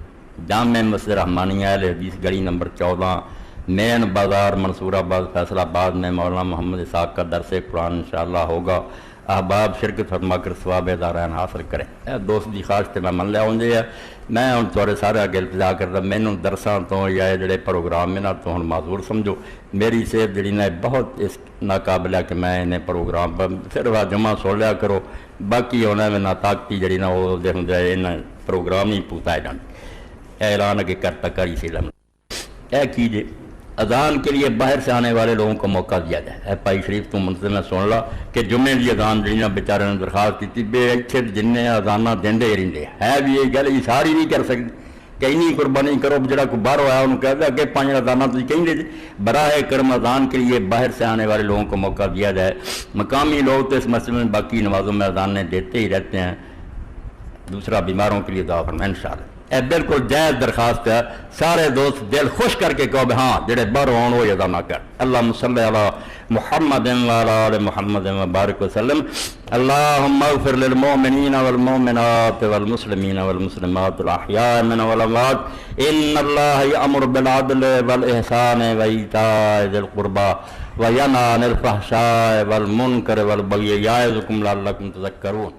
جامع مسجد رحمانیہ اہل حدیث گلی نمبر 14 مین بازار منصور آباد فیصل آباد میں مولانا محمد اسحاق کا درس قرآن انشاءاللہ ہوگا۔ احباب شرکت فرما کر ثواب دارین حاصل کریں۔ دوست دی خواہش تے میں من لیا ہوں جی میں ہوں تھوڑے سارے اگے التجا کرتا، مینوں درساں تو یا جڑے پروگرام میں تو ہوں معذور سمجھو، میری صحت جڑی نا بہت اس ناقابل ہے کہ میں انہیں پروگرام صرف جمعہ سن لیا کرو، باقی ہونا میں ناطاقتی جڑی نا وہ دے ہوں جائے انہیں پروگرام ہی پوتائے جان۔ اعلان کے کرتا کری سی لم اے کیجیے اذان کے لیے باہر سے آنے والے لوگوں کو موقع دیا جائے۔ اے پائی شریف تو منتظر نے سن لا کہ جمعے کی اذان جی بیچارے نے درخواست کی بے اچھے جن اذانہ دے رہتے ہے بھی یہ گل یہ ساری نہیں کر سکتے، کہیں نہیں قربانی کرو جڑا کوئی باہر ہوا انہوں کہہ دے اگے 5 اذانہ تھی کہیں دے براہ کرم اذان کے لیے باہر سے آنے والے لوگوں کو موقع دیا جائے۔ مقامی لوگ تو اس مسئلے میں باقی نمازوں میں اذانیں دیتے ہی رہتے ہیں، دوسرا بیماروں کے لیے دعا فرمائیں انشاءاللہ۔ اے بالکل جائز درخواست ہے، سارے دوست دل خوش کر کے کہو ہاں جڑے باہر ہون وہ ادا نہ کر۔ اللہم صلی علی محمد وعلی آل محمد وبارک وسلم۔ اللہم اغفر للمؤمنین والمؤمنات والمسلمین والمسلمات الاحیاء من والاموات ان اللہ یأمر بالعدل والاحسان وایتاء ذی القربى وینہی عن الفحشاء والمنکر والبغی یعظکم لعلکم تذکرون۔